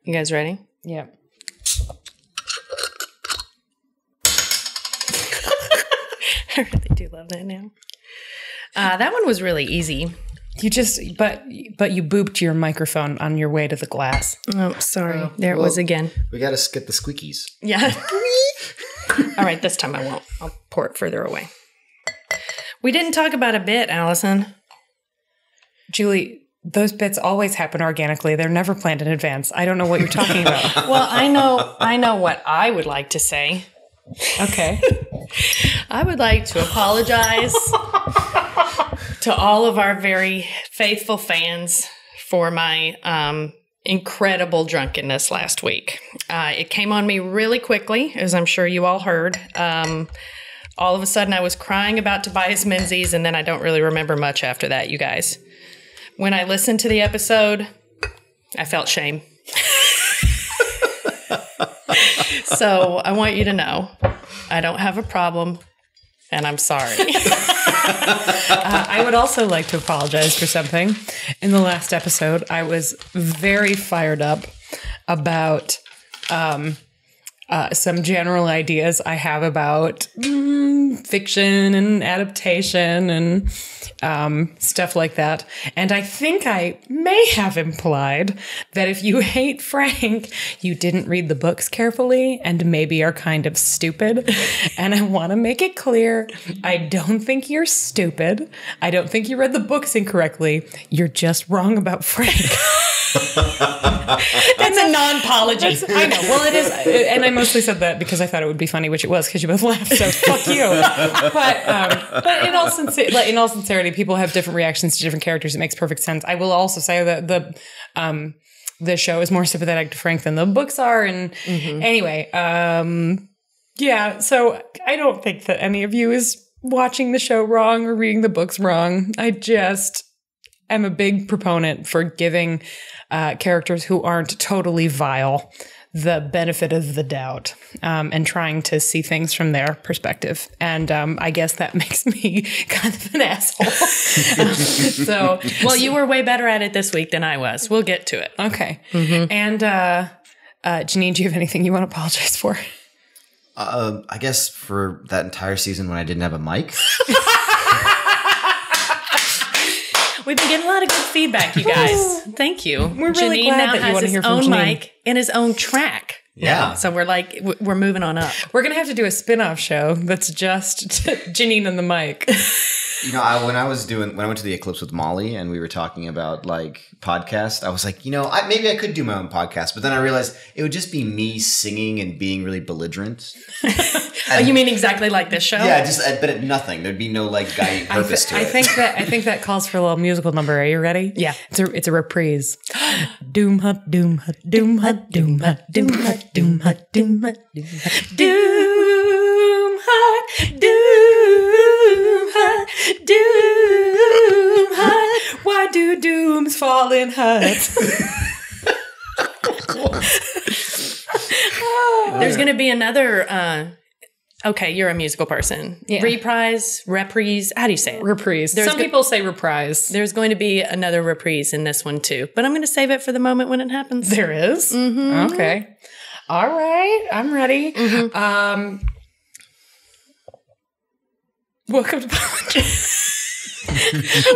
You guys ready? Yeah. I really do love that now. That one was really easy. You just, but you booped your microphone on your way to the glass. Oh, sorry. There it was again. We got to get the squeakies. Yeah. All right, this time I won't. I'll pour it further away. We didn't talk about a bit, Allison. Julie, those bits always happen organically. They're never planned in advance. I don't know what you're talking about. Well, I know what I would like to say. Okay. I would like to apologize to all of our very faithful fans for my incredible drunkenness last week. It came on me really quickly, as I'm sure you all heard. All of a sudden, I was crying about Tobias Menzies, and then I don't really remember much after that, you guys. When I listened to the episode, I felt shame. So I want you to know I don't have a problem, and I'm sorry. I would also like to apologize for something. In the last episode, I was very fired up about some general ideas I have about fiction and adaptation and stuff like that. And I think I may have implied that if you hate Frank, you didn't read the books carefully and maybe are kind of stupid. And I want to make it clear, I don't think you're stupid. I don't think you read the books incorrectly. You're just wrong about Frank. That's a non-apology. I know. Well, it is. And I mostly said that because I thought it would be funny, which it was because you both laughed. So fuck you. But in all sincerity, people have different reactions to different characters. It makes perfect sense. I will also say that the show is more sympathetic to Frank than the books are. And anyway, yeah. So I don't think that any of you is watching the show wrong or reading the books wrong. I just am a big proponent for giving characters who aren't totally vile the benefit of the doubt and trying to see things from their perspective. And I guess that makes me kind of an asshole. Well, you were way better at it this week than I was. We'll get to it. Okay. And Janine, do you have anything you want to apologize for? I guess for that entire season when I didn't have a mic. We've been getting a lot of good feedback, you guys. Thank you. We're really glad that you want to hear from his Janine. own mic and his own track. Yeah. So we're moving on up. We're going to have to do a spin-off show that's just Janine and the mic. You know, when I went to the Eclipse with Molly and we were talking about like podcast, I was like, maybe I could do my own podcast, but then I realized it would just be me singing and being really belligerent. Oh, you mean exactly like this show? Yeah, but at nothing. There'd be no like guiding purpose to it. I think that calls for a little musical number. Are you ready? Yeah. It's a reprise. Doom hut, doom hut, doom hut, doom hut, doom hut, doom hut, doom hut, doom hut, doom hut, doom hut, doom hut. Why do dooms fall in huts? There's going to be another. Okay, you're a musical person. Yeah. Reprise. How do you say it? Reprise. Some people say reprise. There's going to be another reprise in this one too, but I'm going to save it for the moment when it happens. There is? Mm-hmm. Okay. All right. I'm ready. Mm-hmm. Welcome to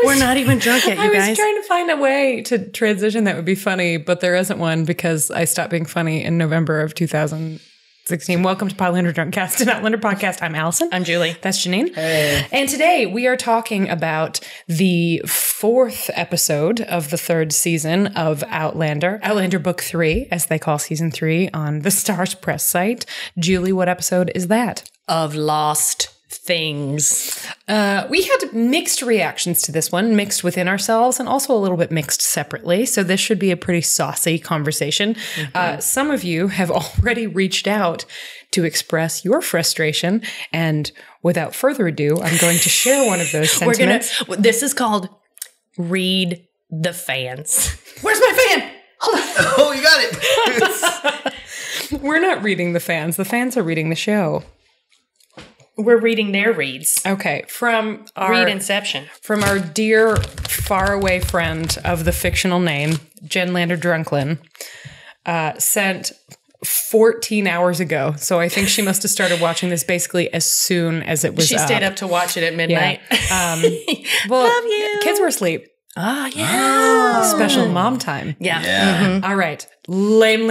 We're not even drunk yet, you guys. I was trying to find a way to transition that would be funny, but there isn't one because I stopped being funny in November of 2016. Welcome to Outlander Drunkcast, an Outlander podcast. I'm Allison. I'm Julie. That's Janine. Hey. And today we are talking about the 4th episode of the 3rd season of Outlander. Outlander Book 3, as they call Season 3 on the Stars Press site. Julie, what episode is that? Of Lost Things. We had mixed reactions to this one, mixed within ourselves and also a little bit mixed separately. So this should be a pretty saucy conversation. Some of you have already reached out to express your frustration. And without further ado, I'm going to share one of those sentiments. This is called Read the Fans. Where's my fan? Oh, you got it. We're not reading the fans. The fans are reading the show. We're reading their reads. Okay. From Read Inception. From our dear faraway friend of the fictional name, Jen Lander Drunklin. sent 14 hours ago. So I think she must have started watching this basically as soon as it was She stayed up to watch it at midnight. Yeah. Well, Love you. Kids were asleep. Oh, yeah. Special mom time. Yeah. Yeah. All right. Lame.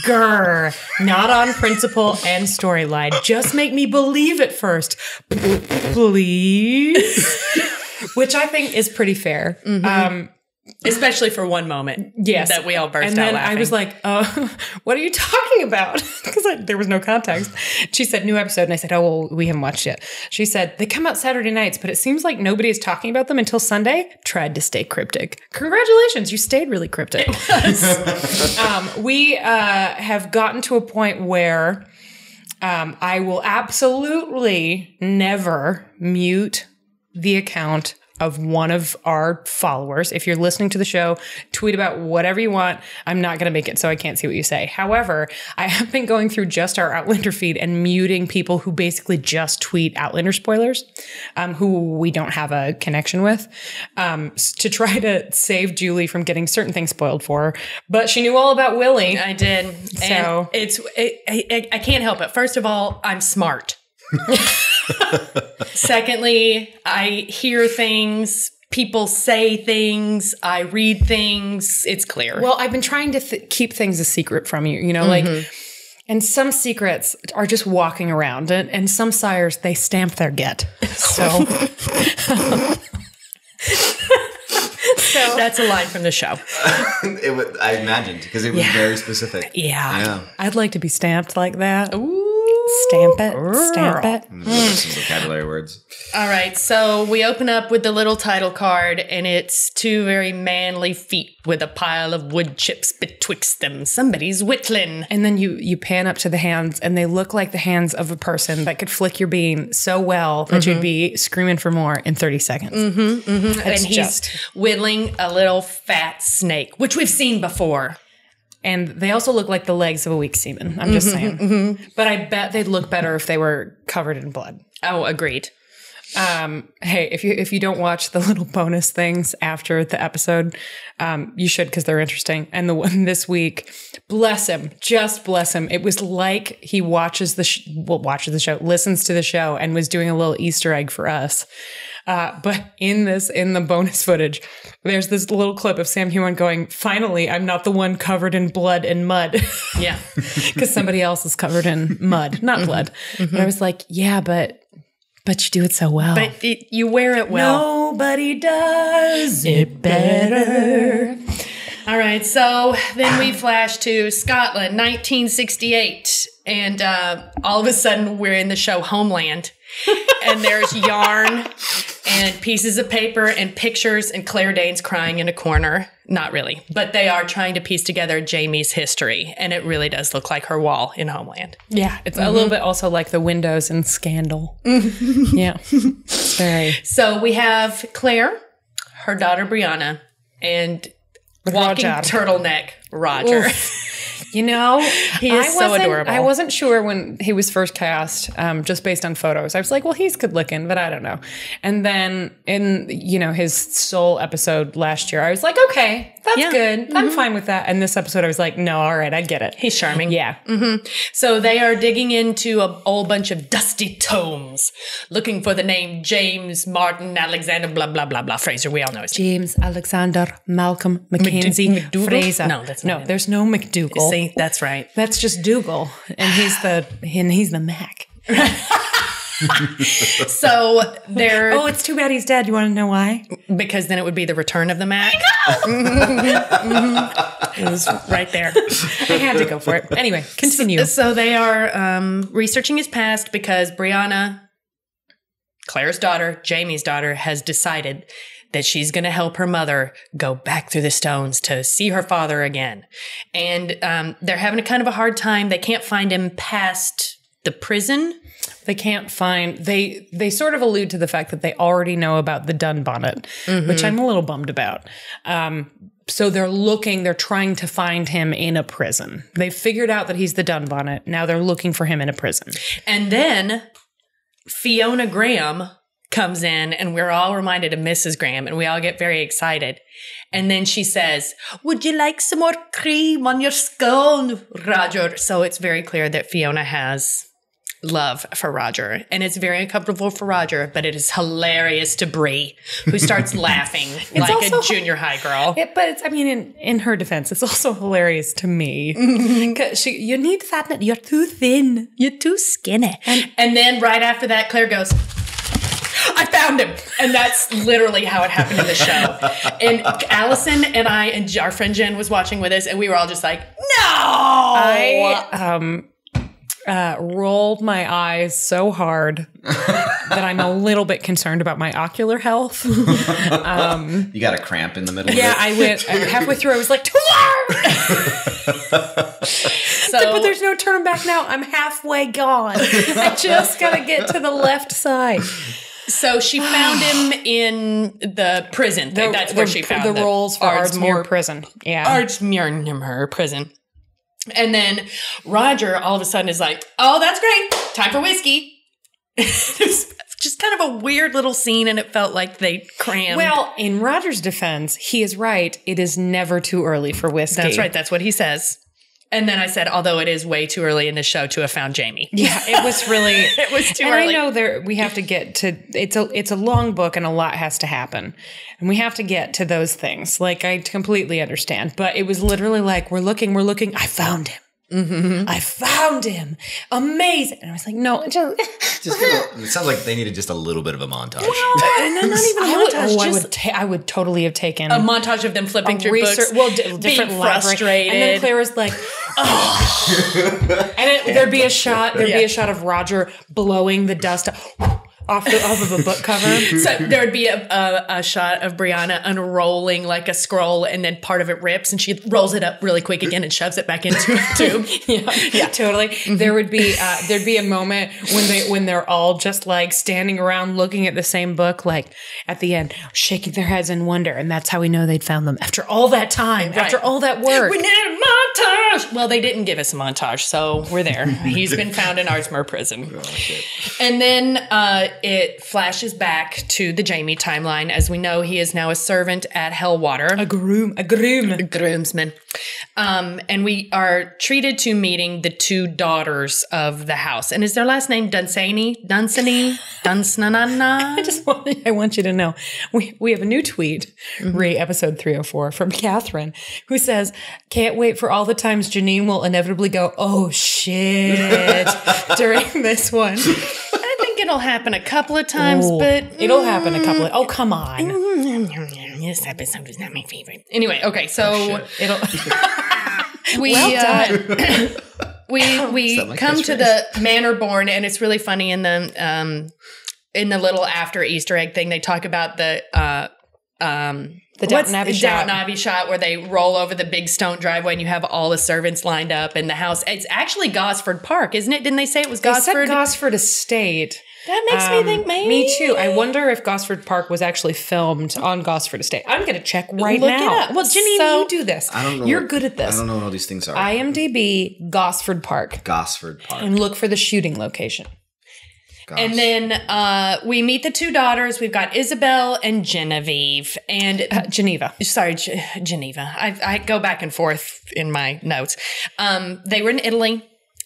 Grr. Not on principle and storyline. Just make me believe it first. Please. Which I think is pretty fair. Especially for one moment. Yes. That we all burst and out then laughing. I was like, what are you talking about? Because there was no context. She said, new episode. And I said, oh, well, we haven't watched yet. She said, they come out Saturday nights, but it seems like nobody is talking about them until Sunday. Tried to stay cryptic. Congratulations. You stayed really cryptic. We have gotten to a point where I will absolutely never mute the account of one of our followers. If you're listening to the show, tweet about whatever you want. I'm not going to make it so I can't see what you say. However, I have been going through just our Outlander feed and muting people who basically just tweet Outlander spoilers, who we don't have a connection with, to try to save Julie from getting certain things spoiled for her. But she knew all about Willie. I did. So I can't help it. First of all, I'm smart. Secondly, I hear things, people say things, I read things. It's clear. Well, I've been trying to keep things a secret from you, you know, like, and some secrets are just walking around, and some sires, they stamp their get. So, that's a line from the show. I imagined, because it was very specific. Yeah. I'd like to be stamped like that. Ooh. Stamp it. Stamp it. Some vocabulary words. All right. So we open up with the little title card, and it's two very manly feet with a pile of wood chips betwixt them. Somebody's whittling. And then you pan up to the hands, and they look like the hands of a person that could flick your bean so well that you'd be screaming for more in 30 seconds. And he's whittling a little fat snake, which we've seen before. And they also look like the legs of a weak seaman. I'm just saying. But I bet they'd look better if they were covered in blood. Oh, agreed. Hey, if you don't watch the little bonus things after the episode, you should, because they're interesting. And the one this week, bless him, just bless him. It was like he watches the show, listens to the show, and was doing a little Easter egg for us. But in the bonus footage, there's this little clip of Sam Heughan going, finally, I'm not the one covered in blood and mud. Yeah. Because somebody else is covered in mud, not blood. But I was like, yeah, but you do it so well. But you wear it well. Nobody does it better. All right. So then we flash to Scotland, 1968. And all of a sudden, we're in the show Homeland. And there's yarn and pieces of paper and pictures, and Claire Danes crying in a corner. Not really, but they are trying to piece together Jamie's history, and it really does look like her wall in Homeland. Yeah, it's a little bit also like the windows in Scandal. Yeah, it's very. So we have Claire, her daughter Brianna, and walking turtleneck Roger. Oof. You know, he is so adorable. I wasn't sure when he was first cast, just based on photos. I was like, well, he's good looking, but I don't know. And then in, his Soul episode last year, I was like, okay, that's good. I'm fine with that. And this episode, I was like, no, all right, I get it. He's charming. Yeah. So they are digging into a whole bunch of dusty tomes, looking for the name James Martin Alexander, blah, blah, blah, blah. Fraser, we all know his name. James Alexander Malcolm Mackenzie Fraser. No, that's not there's no McDougal. See, that's right. That's just Dougal, and he's the Mac. So they're... Oh, it's too bad he's dead. You want to know why? Because then it would be the return of the Mac. It was right there. I had to go for it. Anyway, continue. So they are researching his past because Brianna, Claire's daughter, Jamie's daughter, has decided that she's going to help her mother go back through the stones to see her father again. And they're having a kind of a hard time. They can't find him past the prison. They can't find, they sort of allude to the fact that they already know about the Dunbonnet, which I'm a little bummed about. So they're trying to find him in a prison. They've figured out that he's the Dunbonnet. Now they're looking for him in a prison. And then Fiona Graham comes in, and we're all reminded of Mrs. Graham, and we all get very excited. And then she says, "Would you like some more cream on your scone, Roger?" So it's very clear that Fiona has love for Roger, and it's very uncomfortable for Roger, but it is hilarious to Bree, who starts laughing like a junior high girl. But it's, I mean, in her defense, it's also hilarious to me. You need fatness. You're too thin. You're too skinny. And then right after that, Claire goes, "I found him." And that's literally how it happened in the show. And Allison and I and our friend Jen was watching with us, and we were all just like, "No!" I rolled my eyes so hard that I'm a little bit concerned about my ocular health. You got a cramp in the middle of it? Yeah, I went halfway through. I was like, but there's no turning back now. I'm halfway gone. I just got to get to the left side. So she found him in the prison. That's where she found the rolls for Ardmore prison. Yeah. Ardmore prison. And then Roger all of a sudden is like, "Oh, that's great. Time for whiskey." It's just kind of a weird little scene, and it felt like they crammed. Well, in Roger's defense, he is right. It is never too early for whiskey. That's right. That's what he says. And then I said, although it is way too early in the show to have found Jamie. Yeah, it was really... it was too early. I know we have to get to... It's a long book and a lot has to happen. And we have to get to those things. Like, I completely understand. But it was literally like, we're looking. I found him. Mm-hmm. I found him. Amazing. And I was like, no, it sounds like they needed just a little bit of a montage. Well, not even a montage. I would totally have taken a montage of them flipping through books. Well, different being frustrated. And then Claire was like, oh. And there'd be a shot. There'd be a shot of Roger blowing the dust off of a book cover. So there would be a shot of Brianna unrolling like a scroll, and then part of it rips, and she rolls it up really quick again and shoves it back into a tube. Yeah, totally. Mm-hmm. There'd be a moment when they're all just like standing around looking at the same book, like at the end, shaking their heads in wonder, and that's how we know they'd found them after all that time, after all that work. We need a montage. Well, they didn't give us a montage, so we're there. He's been found in Ardmore prison, and then it flashes back to the Jamie timeline. As we know, he is now a servant at Hellwater. A groomsman. And we are treated to meeting the two daughters of the house. And is their last name Dunsany? Dunsnanana? I want you to know, we have a new tweet, episode 304, from Kathryn, who says, "Can't wait for all the times Janine will inevitably go, oh shit, during this one." I think it'll happen a couple of times, but... It'll happen a couple of... Oh, come on. This episode is not my favorite. Anyway, okay, so... we come to the Manor-born, and it's really funny in the little after Easter egg thing, they talk about the Downton Abbey shot where they roll over the big stone driveway and you have all the servants lined up in the house. It's actually Gosford Park, isn't it? Didn't they say it was Gosford? They said Gosford Estate. That makes me think maybe. Me too. I wonder if Gosford Park was actually filmed on Gosford Estate. I'm going to check right now. Look it up. Well, Janine, you do this. I don't know. You're good at this. I don't know what all these things are. IMDb, Gosford Park. Gosford Park. And look for the shooting location. And then we meet the two daughters. We've got Isobel and Genevieve. And Geneva. Sorry, Geneva. I go back and forth in my notes. They were in Italy.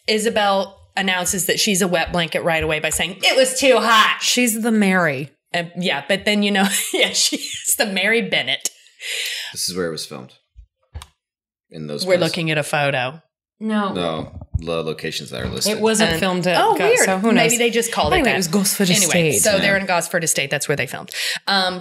Isobel announces that she's a wet blanket right away by saying, "It was too hot." She's the Mary. Yeah, but then, she's the Mary Bennett. This is where it was filmed. In those We're looking at a photo. No, the locations that are listed. It wasn't filmed at weird. So who knows? Maybe they just called it that. It was Gosford Estate. So they're in Gosford Estate. That's where they filmed.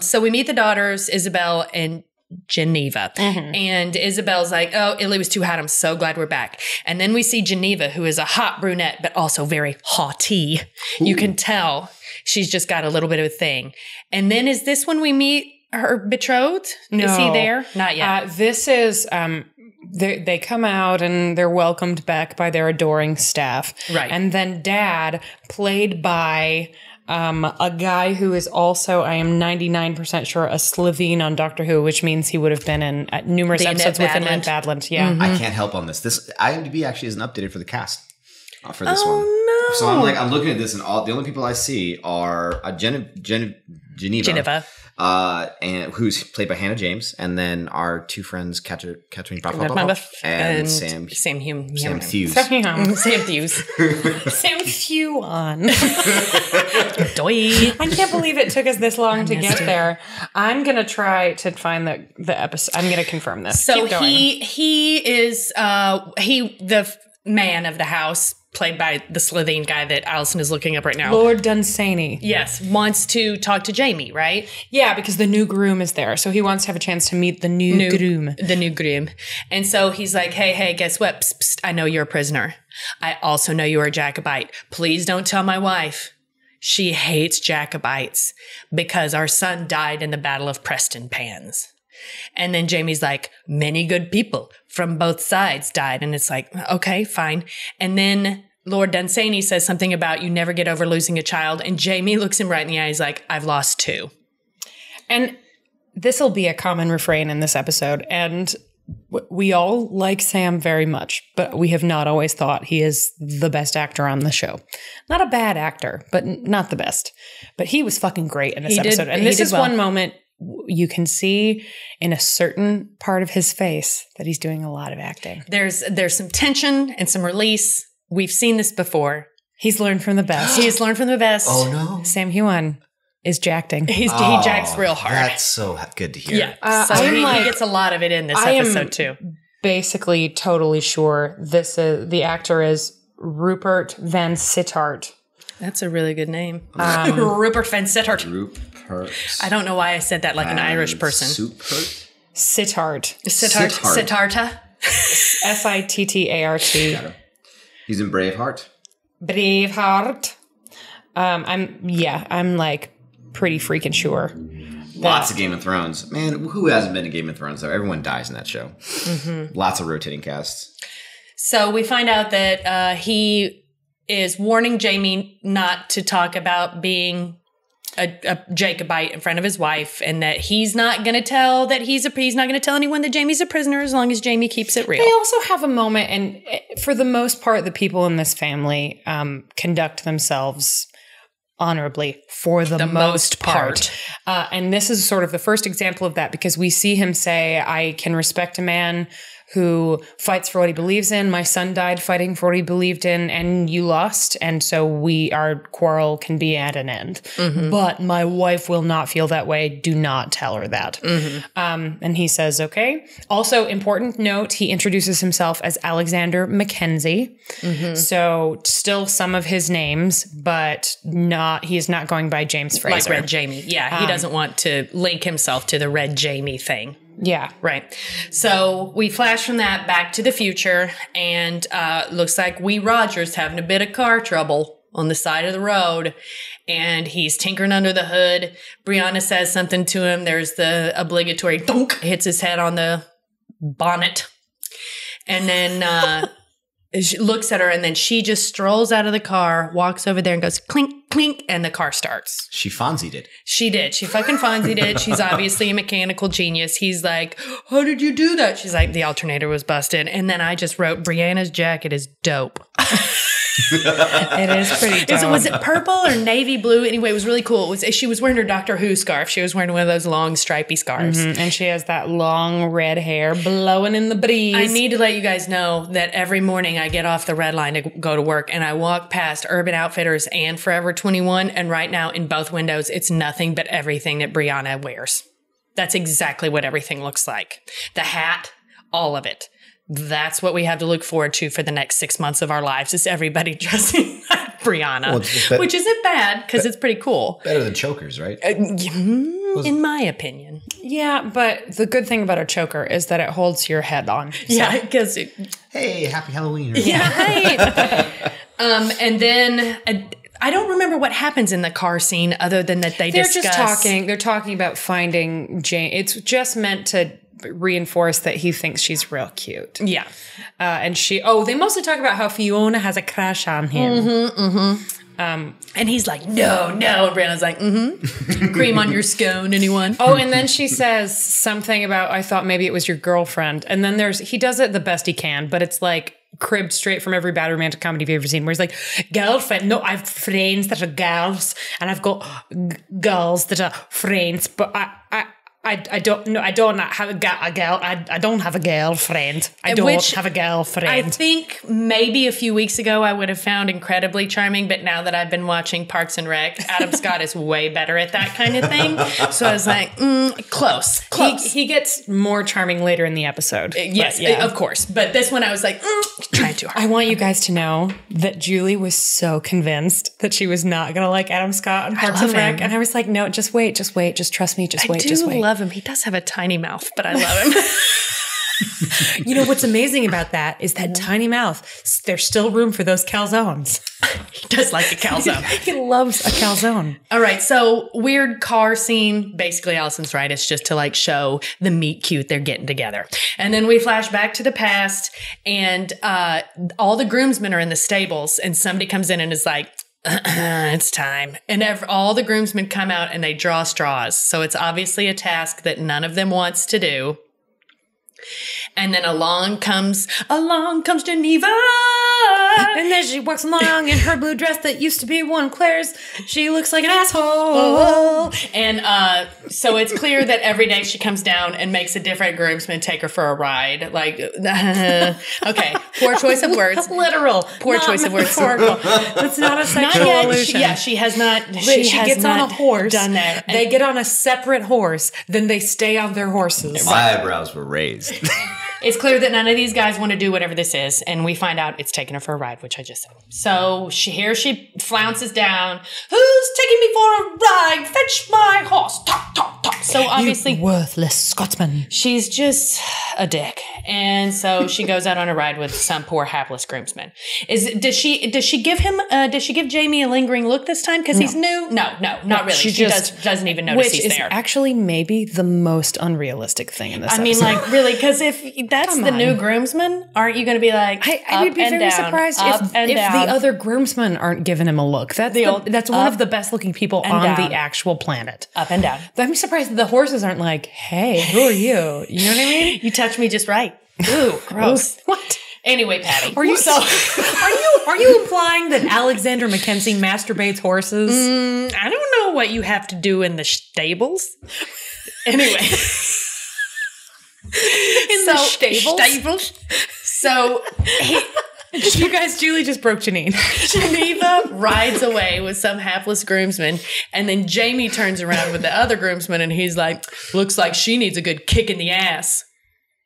So we meet the daughters, Isobel and Geneva. Mm-hmm. And Isabel's like, "Oh, Italy was too hot. I'm so glad we're back." And then we see Geneva, who is a hot brunette, but also very haughty. Ooh. You can tell she's just got a little bit of a thing. And then is this when we meet her betrothed? No. Is he there? Not yet. This is... They come out and they're welcomed back by their adoring staff. Right. And then Dad, played by a guy who is also, I am 99% sure, a Slovene on Doctor Who, which means he would have been in numerous episodes with Annette Badland. Yeah. I can't help on this. This IMDb actually isn't updated for the cast for this one. No. So I'm looking at this, and the only people I see are Geneva. And who's played by Hannah James, and then our two friends, Kathryn and Sam Hughes. Sam Hughes. I can't believe it took us this long to get there. I'm gonna try to find the episode. I'm gonna confirm this. So he is the man of the house, played by the Slovene guy that Allison is looking up right now. Lord Dunsany. Yes, wants to talk to Jamie, right? Yeah, because the new groom is there. So he wants to have a chance to meet the new groom. The new groom. And so he's like, hey, guess what? Psst, psst, I know you're a prisoner. I also know you're a Jacobite. Please don't tell my wife. She hates Jacobites because our son died in the Battle of Preston Pans. And then Jamie's like, many good people from both sides died. And it's like, okay, fine. And then Lord Dunsany says something about you never get over losing a child. And Jamie looks him right in the eye. He's like, I've lost 2. And this will be a common refrain in this episode. And we all like Sam very much, but we have not always thought he is the best actor on the show. Not a bad actor, but not the best. But he was fucking great in this episode. And this is one moment you can see in a certain part of his face that he's doing a lot of acting. There's some tension and some release. We've seen this before. He's learned from the best. He's learned from the best. Oh, no. Sam Hewan is jacting. He jacks real hard. That's so good to hear. Yeah. So he gets a lot of it in this episode too. Basically totally sure the actor is Rupert Van Sittart. That's a really good name. Rupert Van Sittart. I don't know why I said that like an Irish person. Sittart. Sittharta. Sittart. He's in Braveheart. I'm like pretty freaking sure. Lots of Game of Thrones. Man, who hasn't been to Game of Thrones though? Everyone dies in that show. Mm-hmm. Lots of rotating casts. So we find out that he is warning Jamie not to talk about being a Jacobite in front of his wife, and that he's not going to tell anyone that Jamie's a prisoner as long as Jamie keeps it real. They also have a moment, and for the most part, the people in this family conduct themselves honorably for the most part. And this is sort of the first example of that, because we see him say, I can respect a man who fights for what he believes in. My son died fighting for what he believed in, and you lost. And so our quarrel can be at an end. Mm-hmm. But my wife will not feel that way. Do not tell her that. Mm-hmm. And he says, okay. Also, important note, he introduces himself as Alexander Mackenzie. Mm-hmm. So still some of his names, but he is not going by James Fraser. Like Red Jamie. Yeah, he doesn't want to link himself to the Red Jamie thing. Yeah. Right. So we flash from that back to the future, and looks like Wee Roger's having a bit of car trouble on the side of the road, and he's tinkering under the hood. Brianna says something to him. There's the obligatory donk, hits his head on the bonnet. And then she looks at her, and then she just strolls out of the car, walks over there and goes clink, clink, and the car starts. She Fonzied it. She did. She fucking Fonzied it. She's obviously a mechanical genius. He's like, how did you do that? She's like, the alternator was busted. And then I just wrote, Brianna's jacket is dope. It is pretty dope. Was it purple or navy blue? Anyway, it was really cool. She was wearing her Doctor Who scarf. She was wearing one of those long stripy scarves. Mm-hmm. And she has that long red hair blowing in the breeze. I need to let you guys know that every morning I get off the red line to go to work, and I walk past Urban Outfitters and Forever 21. And right now in both windows, it's nothing but everything that Brianna wears. That's exactly what everything looks like. The hat, all of it. That's what we have to look forward to for the next 6 months of our lives, is everybody dressing like Brianna, which isn't bad because it's pretty cool. Better than chokers, right? In my opinion. Yeah, but the good thing about a choker is that it holds your head on. So. Yeah, because... Hey, happy Halloween. Yeah, right. And then... I don't remember what happens in the car scene other than that they're discuss. They're talking about finding Jane. It's just meant to reinforce that he thinks she's real cute. Yeah. And they mostly talk about how Fiona has a crush on him. Mm-hmm, mm-hmm. And he's like, no. And Brianna's like, mm-hmm. Cream on your scone, anyone? Oh, and then she says something about, I thought maybe it was your girlfriend. And then he does it the best he can, but it's like cribbed straight from every bad romantic comedy you've ever seen, where he's like, girlfriend, no, I've friends that are girls, and I've got girls that are friends, but I don't have a girl. I don't have a girlfriend. I don't have a girlfriend. I think maybe a few weeks ago I would have found incredibly charming, but now that I've been watching Parks and Rec, Adam Scott is way better at that kind of thing. So I was like, close. He gets more charming later in the episode. Yes, of course. But this one I was like, trying too hard. I want you guys to know that Julie was so convinced that she was not going to like Adam Scott on Parks and Rec. And I was like, no, just wait. Just trust me. Just wait. Love him. He does have a tiny mouth, but I love him. You know what's amazing about that is that tiny mouth. There's still room for those calzones. He does like a calzone. He loves a calzone. All right, so weird car scene. Basically, Allison's right. It's just to like show the meet cute they're getting together. And then we flash back to the past, and all the groomsmen are in the stables, and somebody comes in and is like, it's time. And all the groomsmen come out and they draw straws. So it's obviously a task that none of them wants to do. And then along comes Geneva. And then she walks along in her blue dress that used to be one Claire's. She looks like an asshole. And so it's clear that every day she comes down and makes a different groomsman take her for a ride. Like, okay, poor choice of words. Literal. Poor choice of words. That's not a sexual allusion. She has not. She gets on a horse. Done that. They get on a separate horse. Then they stay on their horses. My eyebrows were raised. It's clear that none of these guys want to do whatever this is, and we find out it's taking her for a ride, which I just said. So she flounces down. Who's taking me for a ride? Fetch my horse. Talk, talk, talk. So obviously, you worthless Scotsman. She's just a dick, and so she goes out on a ride with some poor hapless groomsman. Does she give Jamie a lingering look this time because he's new? No, not really. She just doesn't even notice he's there. Which is actually maybe the most unrealistic thing in this episode. I mean, like, really, because if that's the new groomsman, aren't you going to be like, I would be very surprised if the other groomsmen aren't giving him a look. That's one of the best looking people on the actual planet. Up and down. I'm surprised that the horses aren't like, hey, who are you? You know what I mean? You touched me just right. Ooh, gross. What? Anyway, Patty. Are you implying that Alexander Mackenzie masturbates horses? I don't know what you have to do in the stables. Anyway. The stables? So, you guys, Julie just broke Janine. Geneva rides away with some hapless groomsman, and then Jamie turns around with the other groomsman, and he's like, looks like she needs a good kick in the ass.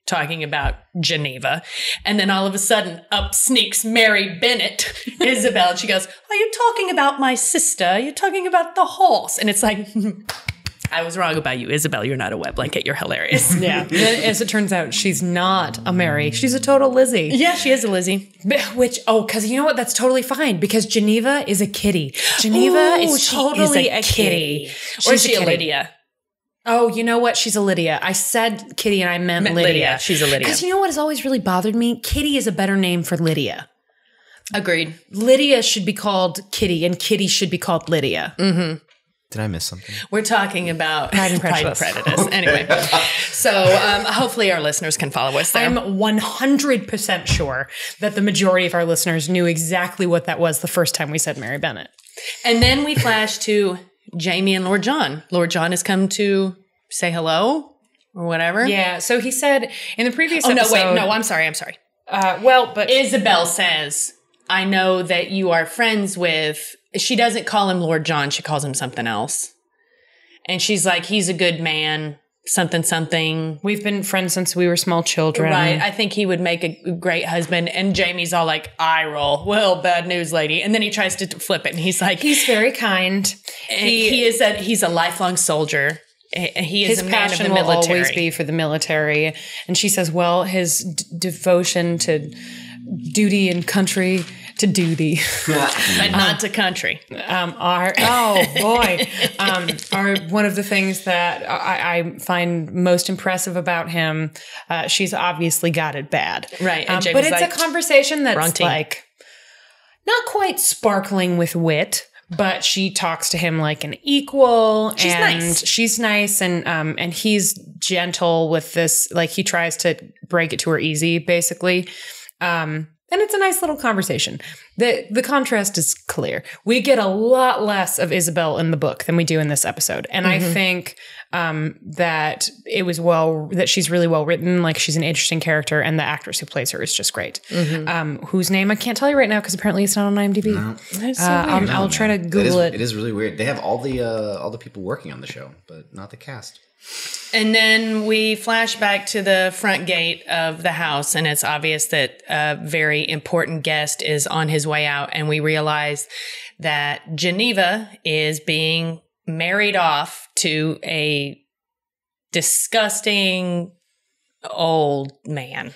Talking about Geneva. And then all of a sudden, up sneaks Mary Bennett, Isobel, and she goes, are you talking about my sister? You're talking about the horse. And it's like... I was wrong about you, Isobel. You're not a wet blanket. You're hilarious. Yeah. As it turns out, she's not a Mary. She's a total Lizzie. Yeah, she is a Lizzie. Because you know what? That's totally fine because Geneva is a kitty. Geneva is totally a kitty. Or is she a Lydia? Oh, you know what? She's a Lydia. I said kitty and I meant Lydia. She's a Lydia. Because you know what has always really bothered me? Kitty is a better name for Lydia. Agreed. Lydia should be called Kitty and Kitty should be called Lydia. Mm-hmm. Did I miss something? We're talking about Pride and Prejudice. Anyway, so hopefully our listeners can follow us there. I'm 100% sure that the majority of our listeners knew exactly what that was the first time we said Mary Bennett. And then we flash to Jamie and Lord John. Lord John has come to say hello or whatever. Yeah, so he said in the previous episode... I'm sorry. But Isobel says, I know that you are friends with... She doesn't call him Lord John. She calls him something else. And she's like, he's a good man, something. We've been friends since we were small children. Right. I think he would make a great husband. And Jamie's all like, eye roll. Well, bad news, lady. And then he tries to flip it. And he's like... He's very kind. He's a lifelong soldier. His passion will always be for the military. And she says, well, his devotion to duty and country... to duty, but not to country. Are one of the things that I find most impressive about him. She's obviously got it bad, right? But it's like, a conversation that's like not quite sparkling with wit. But she talks to him like an equal, she's nice, and he's gentle with this. Like he tries to break it to her easy, basically. And it's a nice little conversation. The contrast is clear. We get a lot less of Isobel in the book than we do in this episode. And I think that that she's really well written. Like, she's an interesting character, and the actress who plays her is just great. Whose name I can't tell you right now because apparently it's not on IMDb. No. That's so weird. I'll try to Google it. It is really weird. They have all the people working on the show, but not the cast. And then we flash back to the front gate of the house, and it's obvious that a very important guest is on his way out. And we realize that Geneva is being married off to a disgusting old man.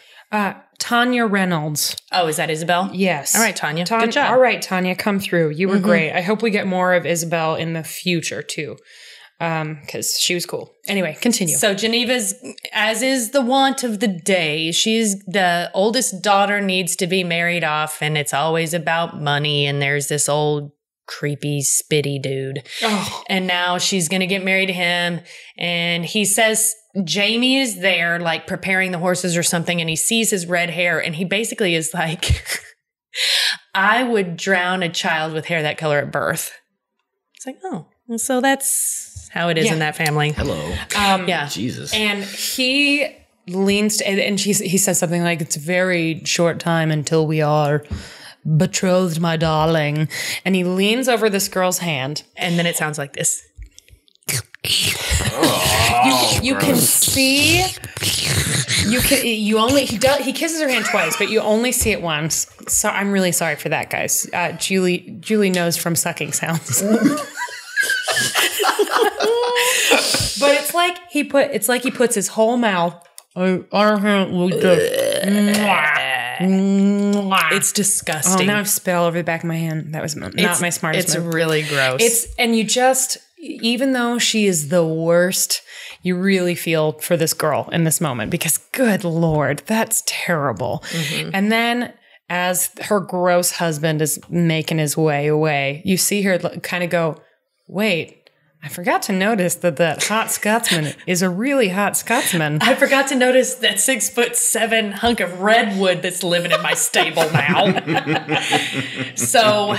Tanya Reynolds. Oh, is that Isobel? Yes. All right, Tanya. Good job. All right, Tanya, come through. You were great. I hope we get more of Isobel in the future, too. Because she was cool. Anyway, continue. So Geneva's, as is the wont of the day, she's the oldest daughter needs to be married off, and it's always about money, and there's this old creepy spitty dude. Oh. And now she's going to get married to him, and he says Jamie is there, like preparing the horses or something, and he sees his red hair, and he basically is like, I would drown a child with hair that color at birth. It's like, oh, well, so that's how it is in that family. Hello. Yeah. Jesus. And he leans and he says something like, it's a very short time until we are betrothed, my darling. And he leans over this girl's hand. And then it sounds like this. You can see. He kisses her hand twice, but you only see it once. So I'm really sorry for that, guys. Julie knows from sucking sounds. But it's like he puts his whole mouth. It's disgusting. Oh, now I've spit all over the back of my hand. That was not my smartest It's move. really gross. Even though she is the worst, you really feel for this girl in this moment because, good Lord, that's terrible. And then as her gross husband is making his way away, you see her kind of go, wait, I forgot to notice that hot Scotsman is a really hot Scotsman. I forgot to notice that 6'7" hunk of redwood that's living in my stable now. So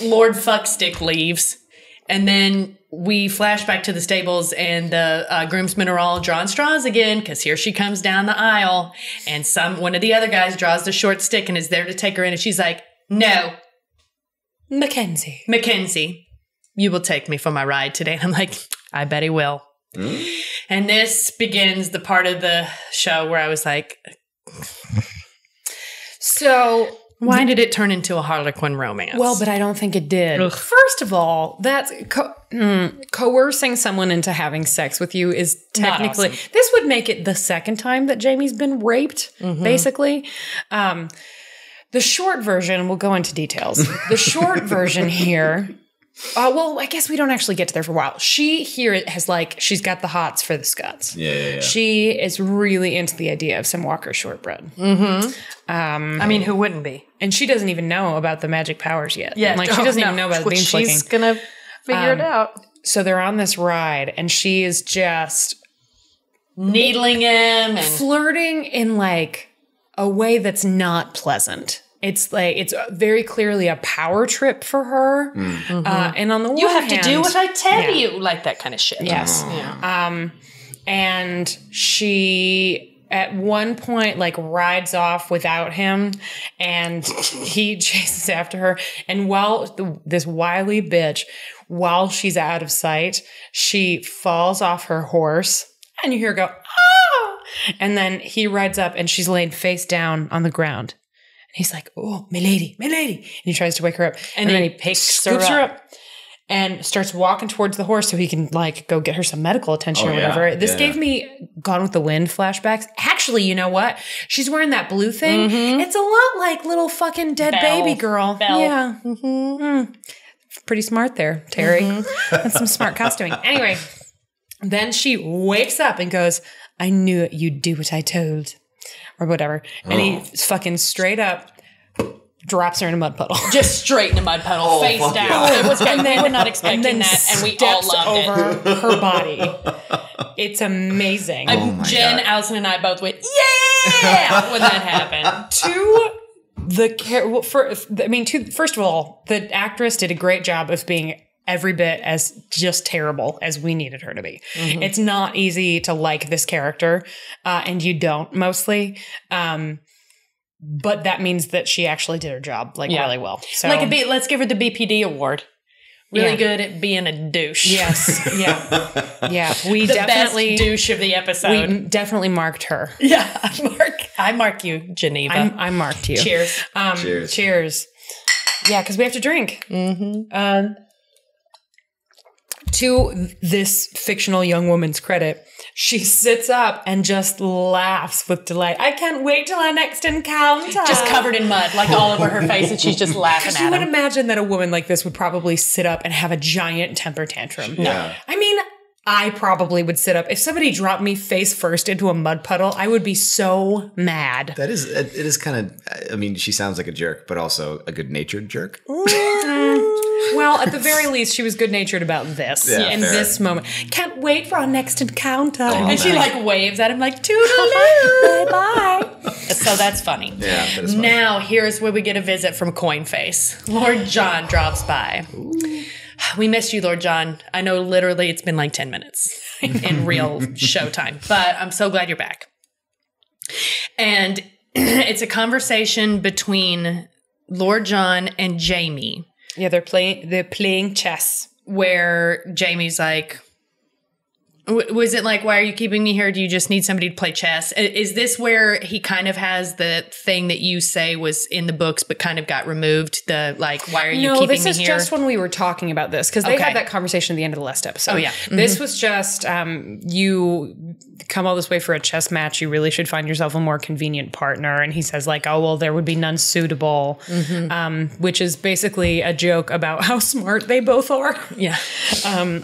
Lord Fuckstick leaves. And then we flash back to the stables, and the groomsmen are all drawing straws again because here she comes down the aisle, and one of the other guys draws the short stick and is there to take her in, and she's like, no. Mackenzie, you will take me for my ride today. And I'm like, I bet he will. And this begins the part of the show where I was like, so why did it turn into a Harlequin romance? Well, but I don't think it did. Ugh. First of all, that's coercing someone into having sex with you is technically, this would make it the second time that Jamie's been raped, basically. The short version, we'll go into details. The short version here, well, I guess we don't actually get to there for a while. She here has she's got the hots for the Scots. Yeah. She is really into the idea of some Walker shortbread. I mean, who wouldn't be? And she doesn't even know about the magic powers yet. Yeah, she doesn't even know about the bean flicking. She's gonna figure it out. So they're on this ride, and she is just Needling him and flirting in a way that's not pleasant. It's it's very clearly a power trip for her. And on the one hand, you have to do what I tell you, like that kind of shit. Yes. Yeah. And she at one point rides off without him, and he chases after her. And while this wily bitch, while she's out of sight, she falls off her horse, and you hear her go, ah! And then he rides up, and she's laid face down on the ground. And he's like, oh, my lady. And he tries to wake her up. And then he picks her up. And starts walking towards the horse so he can go get her some medical attention or whatever. This gave me Gone with the Wind flashbacks. Actually, you know what? She's wearing that blue thing. It's a lot like little fucking dead baby girl. Belle. Yeah. Pretty smart there, Terry. That's some smart costuming. Anyway, then she wakes up and goes, I knew it. You'd do what I told. Or whatever. And he fucking straight up drops her in a mud puddle. Just straight in a mud puddle, face down. Yeah. It was we were not expecting that, and we all loved over her body. It's amazing. Jen, Allison, and I both went, yeah, when that happened. First of all, the actress did a great job of being every bit as just terrible as we needed her to be. Mm-hmm. It's not easy to like this character, and you don't mostly. But that means that she actually did her job really well. So let's give her the BPD award. Really good at being a douche. Yes. Yeah. Yeah. We the definitely best douche of the episode. We definitely marked her. Yeah. I mark you, Geneva. I marked you. Cheers. Cheers. Yeah, because we have to drink. Mm-hmm. To this fictional young woman's credit, she sits up and just laughs with delight. I can't wait till our next encounter. Just covered in mud, like all over her face, and she's just laughing at him. You would imagine that a woman like this would probably sit up and have a giant temper tantrum. Yeah. I mean, I probably would sit up. If somebody dropped me face first into a mud puddle, I would be so mad. It is kind of, I mean, she sounds like a jerk, but also a good-natured jerk. Well, at the very least, she was good-natured about this in this moment. Can't wait for our next encounter. And she waves at him like, toodaloo. Bye-bye. So that's funny. Yeah, that is funny. Now, here's where we get a visit from Coinface. Lord John drops by. Ooh. We missed you, Lord John. I know literally it's been like 10 minutes in real showtime, but I'm so glad you're back. And it's a conversation between Lord John and Jamie. Yeah, they're playing chess. Where Jamie's like, was it like, why are you keeping me here? Do you just need somebody to play chess? Is this where he kind of has the thing that you say was in the books but kind of got removed? The like, why are you keeping me here? No, this is just when we were talking about this because they had that conversation at the end of the last episode. Oh, yeah. Mm-hmm. This was just, you come all this way for a chess match. You really should find yourself a more convenient partner. And he says like, oh, well, there would be none suitable, which is basically a joke about how smart they both are. Yeah.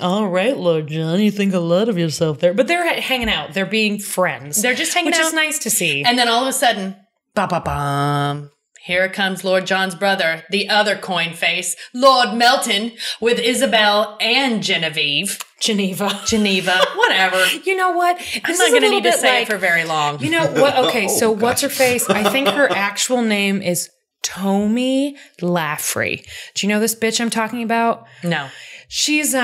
All right, Lord John, you think a lot of yourself there, but they're hanging out. They're being friends. They're just hanging out, which is nice to see. And then all of a sudden, ba-ba-bum, here comes Lord John's brother, the other Coinface, Lord Melton, with Isobel and Geneva, whatever. You know what? I'm not going to need to say it for very long. You know what? Okay, so what's her face? I think her actual name is Tommy Laffrey. Do you know this bitch I'm talking about? No. She's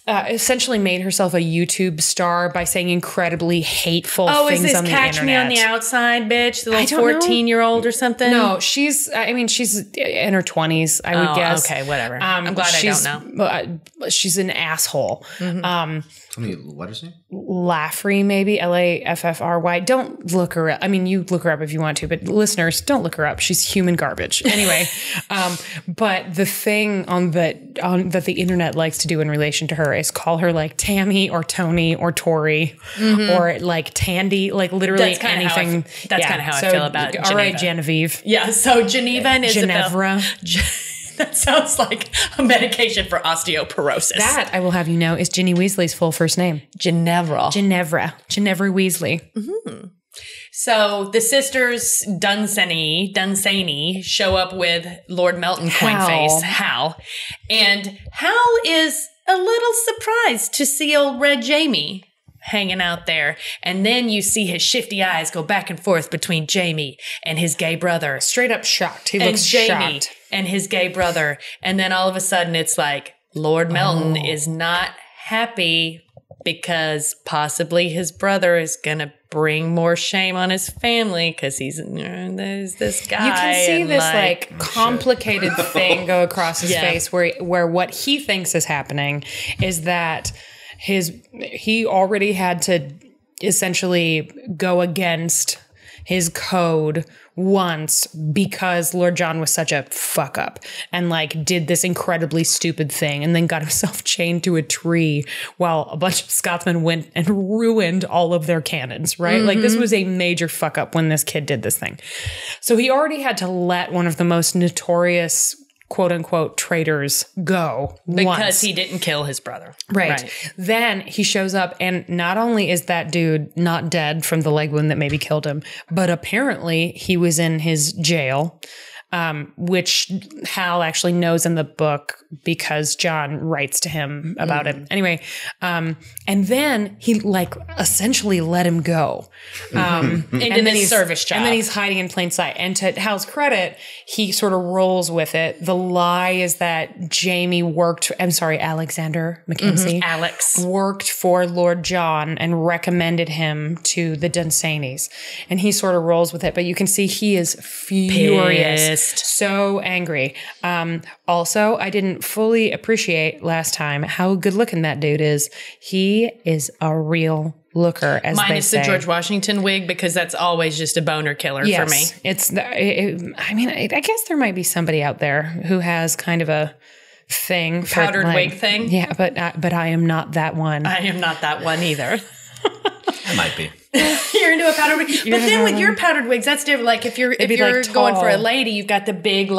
essentially made herself a YouTube star by saying incredibly hateful things on the internet. Oh, is this Catch Me on the Outside, bitch? The little 14-year-old or something? No, she's in her 20s, I would guess. Okay, whatever. I'm glad I don't know. She's an asshole. Mm-hmm. Tell me, what is her name? Laffrey, maybe, Laffry. Don't look her up. I mean, you look her up if you want to, but listeners, don't look her up. She's human garbage. Anyway, but the thing that the internet likes to do in relation to her is call her like Tammy or Tony or Tori or like Tandy, like literally anything. That's kind of how I feel about Geneva. All right, Genevieve. Yeah, so Geneva and Isobel. Ginevra. That sounds like a medication for osteoporosis. That, I will have you know, is Ginny Weasley's full first name. Ginevra Weasley. Mm-hmm. So the sisters Dunsany show up with Lord Melton Coinface, Hal. And Hal is a little surprised to see old Red Jamie hanging out there. And then you see his shifty eyes go back and forth between Jamie and his gay brother. Straight up shocked. He looks Jamie shocked. And his gay brother. And then all of a sudden it's like Lord Melton is not happy because possibly his brother is going to bring more shame on his family because there's this guy. You can see this like complicated thing go across his face where what he thinks is happening is that he already had to essentially go against his code once because Lord John was such a fuck up and like did this incredibly stupid thing and then got himself chained to a tree while a bunch of Scotsmen went and ruined all of their cannons, right? Like this was a major fuck up when this kid did this thing. So he already had to let one of the most notorious quote unquote traitors go because he didn't kill his brother. Right. Then he shows up and not only is that dude not dead from the leg wound that maybe killed him, but apparently he was in his jail which Hal actually knows in the book because John writes to him about it. Anyway, and then he like essentially let him go into this service job. And then he's hiding in plain sight. And to Hal's credit, he sort of rolls with it. The lie is that Jamie Alexander Mackenzie. Alex. Worked for Lord John and recommended him to the Dunsaneys. And he sort of rolls with it, but you can see he is furious. Pissed. So angry. Also, I didn't fully appreciate last time how good looking that dude is. He is a real looker, as they say. Minus the George Washington wig, because that's always just a boner killer for me. I guess there might be somebody out there who has kind of a thing for powdered wig thing. Yeah, but I am not that one. I am not that one either. I might be. You're into a powdered wig. But then with your powdered wigs, that's different. Like if you're like going for a tall. lady, you've got the big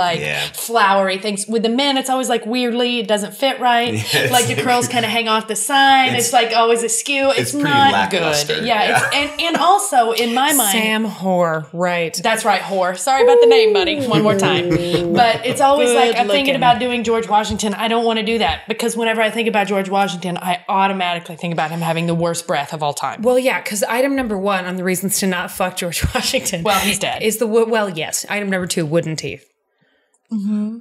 flowery things. With the men, it's always like weirdly, it doesn't fit right. Yes. Like the curls kind of hang off the side. It's like always askew. It's pretty not lackluster. good. Yeah. And also in my mind, Sam Hoare, right. that's right, whore. Sorry about the name, buddy. One more time. But it's always Good like I'm thinking looking. about doing George Washington. I don't want to do that because whenever I think about George Washington, I automatically think about him having the worst breath of all time. Well, yeah, because item number one on the reasons to not fuck George Washington. Well, he's dead. Is yes. Item number two, wooden teeth. Mm-hmm.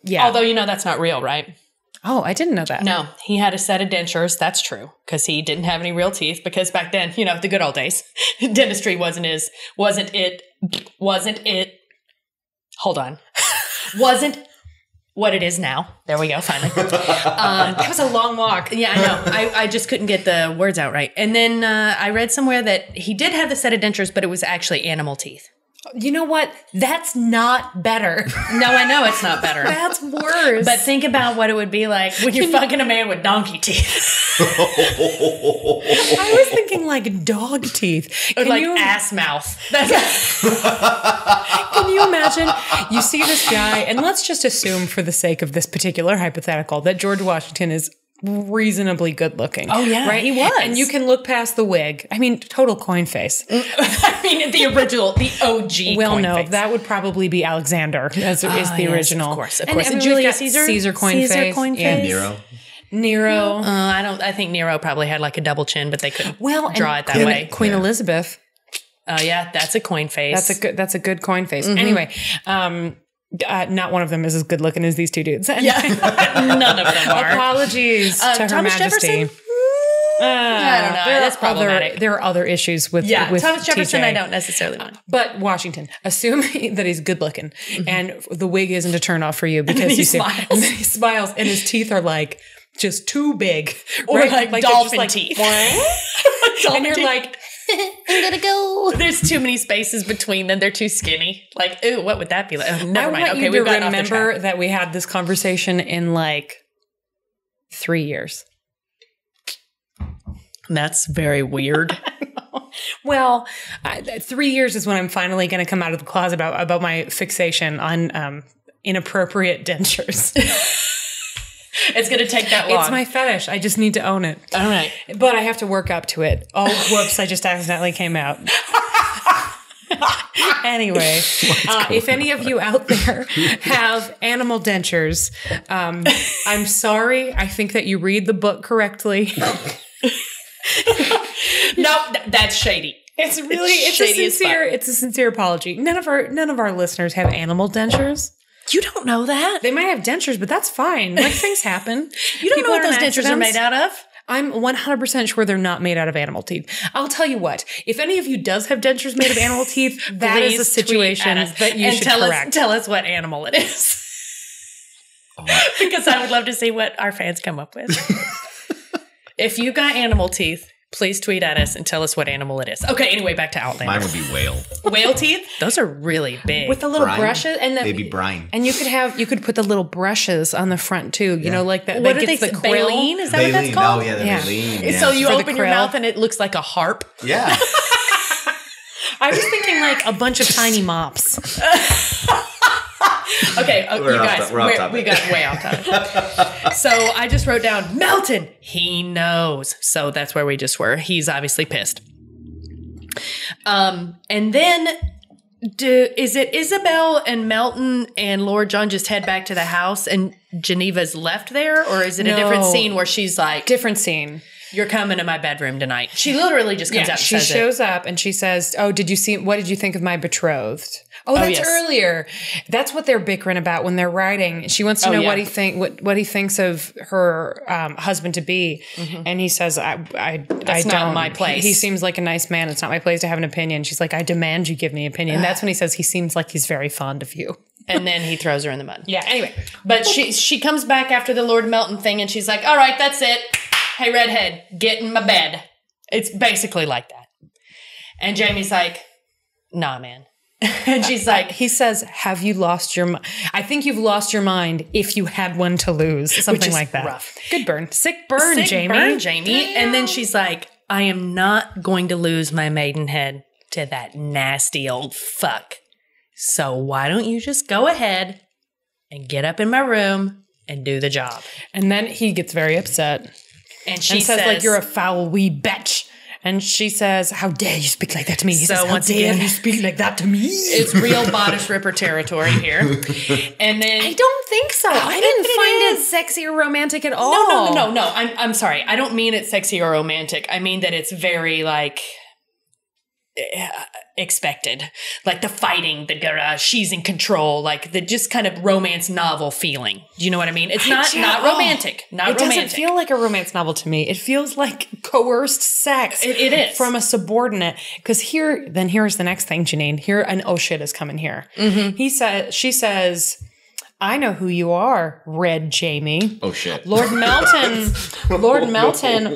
Yeah. Although, that's not real, right? Oh, I didn't know that. No, he had a set of dentures. That's true. Because he didn't have any real teeth. Because back then, the good old days, dentistry wasn't what it is now. There we go, finally. That was a long walk. Yeah, I know. I just couldn't get the words out right. And then I read somewhere that he did have the set of dentures, but it was actually animal teeth. You know what? That's not better. No, I know it's not better. That's worse. But think about what it would be like when you're fucking a man with donkey teeth. I was thinking like dog teeth. Or like ass mouth. Can you imagine? You see this guy, and let's just assume for the sake of this particular hypothetical that George Washington is reasonably good looking. Oh, yeah, right? he was. And you can look past the wig. I mean, total Coinface. I mean, the original, the OG Well, Coinface. no, that would probably be Alexander as is the original. Of course. And And Julius we've got Caesar? Caesar Coinface. Caesar Coinface. Yeah. Nero. Nero. I think Nero probably had like a double chin, but they couldn't draw it that Queen, way. Queen Elizabeth. Oh, yeah, that's a coin face. That's a good coin face. Anyway, not one of them is as good looking as these two dudes. Yeah, none of them are. Apologies to Her Thomas Majesty. Jefferson? I don't know. That's problematic. There are other issues with Thomas Jefferson. TJ. I don't necessarily want. But Washington, assume that he's good looking, and the wig isn't a turn off for you because he you see, smiles. and then he smiles, and his teeth are like just too big, Or right? like they're dolphin just teeth. and you're like, I'm gonna go. There's too many spaces between them. They're too skinny. Like, ooh, what would that be like? Oh, never mind. want Okay, you we've to gotten off the remember track. that we had this conversation in like 3 years. That's very weird. Well, 3 years is when I'm finally going to come out of the closet about my fixation on inappropriate dentures. It's going to take that long. It's my fetish. I just need to own it. All right. But I have to work up to it. Oh, whoops, I just accidentally came out. Anyway, if any of you out there have animal dentures, I'm sorry. I think that you read the book correctly. No, that's shady. It's really it's a sincere apology. None of our listeners have animal dentures. You don't know that? They might have dentures, but that's fine. Like things happen. You don't People know what are those dentures are made out of? I'm 100% sure they're not made out of animal teeth. I'll tell you what. If any of you does have dentures made of animal teeth, that is a situation that you should correct. Tell us what animal it is. Because I would love to see what our fans come up with. If you got animal teeth, please tweet at us and tell us what animal it is. Okay, anyway, back to Outlander. Mine would be whale. Whale teeth? Those are really big. With the little Brine? brushes and Baby brine. And you could put the little brushes on the front too. You know, like that. What that are they? gets the krill. Baleen? Is that what that's called? Oh, yeah, the Yeah. baleen. Yeah. So you For the open your krill. mouth and it looks like a harp? Yeah. I was thinking like a bunch of tiny mops. Okay, We're you off guys, to- we're off topic. we got way off topic. So I just wrote down Melton. He knows. So that's where we just were. He's obviously pissed. And then Is it Isobel and Melton and Lord John just head back to the house and Geneva's left there? Or is it a different scene where she's like... Different scene. You're coming to my bedroom tonight. She literally just comes out and she says shows up and she says, oh, what did you think of my betrothed? Oh, that's earlier. That's what they're bickering about when they're writing. She wants to know what he thinks of her husband to be, and he says, "That's not my place. He seems like a nice man. It's not my place to have an opinion." She's like, "I demand you give me an opinion." That's when he says he seems like he's very fond of you. And then he throws her in the mud. Yeah. Anyway, but she comes back after the Lord Melton thing, and she's like, "All right, that's it. Hey, redhead, get in my bed." It's basically like that. And Jamie's like, "Nah, man." And she's like, he says, have you lost your mind? I think you've lost your mind if you had one to lose. Something like that. Rough. Good burn. Sick burn, Jamie. And then she's like, I am not going to lose my maidenhead to that nasty old fuck. So why don't you just go ahead and get up in my room and do the job? And then he gets very upset. And she says, like, you're a foul wee bitch. And she says, how dare you speak like that to me? He says, how dare you speak like that to me? It's real bodice ripper territory here. And then I don't think so. I didn't find it sexy or romantic at all. No. I'm sorry. I don't mean it's sexy or romantic. I mean that it's very like expected. Like the fighting, the she's in control, like the just kind of romance novel feeling. Do you know what I mean? It's not romantic. It doesn't feel like a romance novel to me. It feels like coerced sex. It is. From a subordinate. Because here's the next thing, Janine. Here, and oh shit is coming here. Mm-hmm. She says, I know who you are, Red Jamie. Oh shit. Lord Melton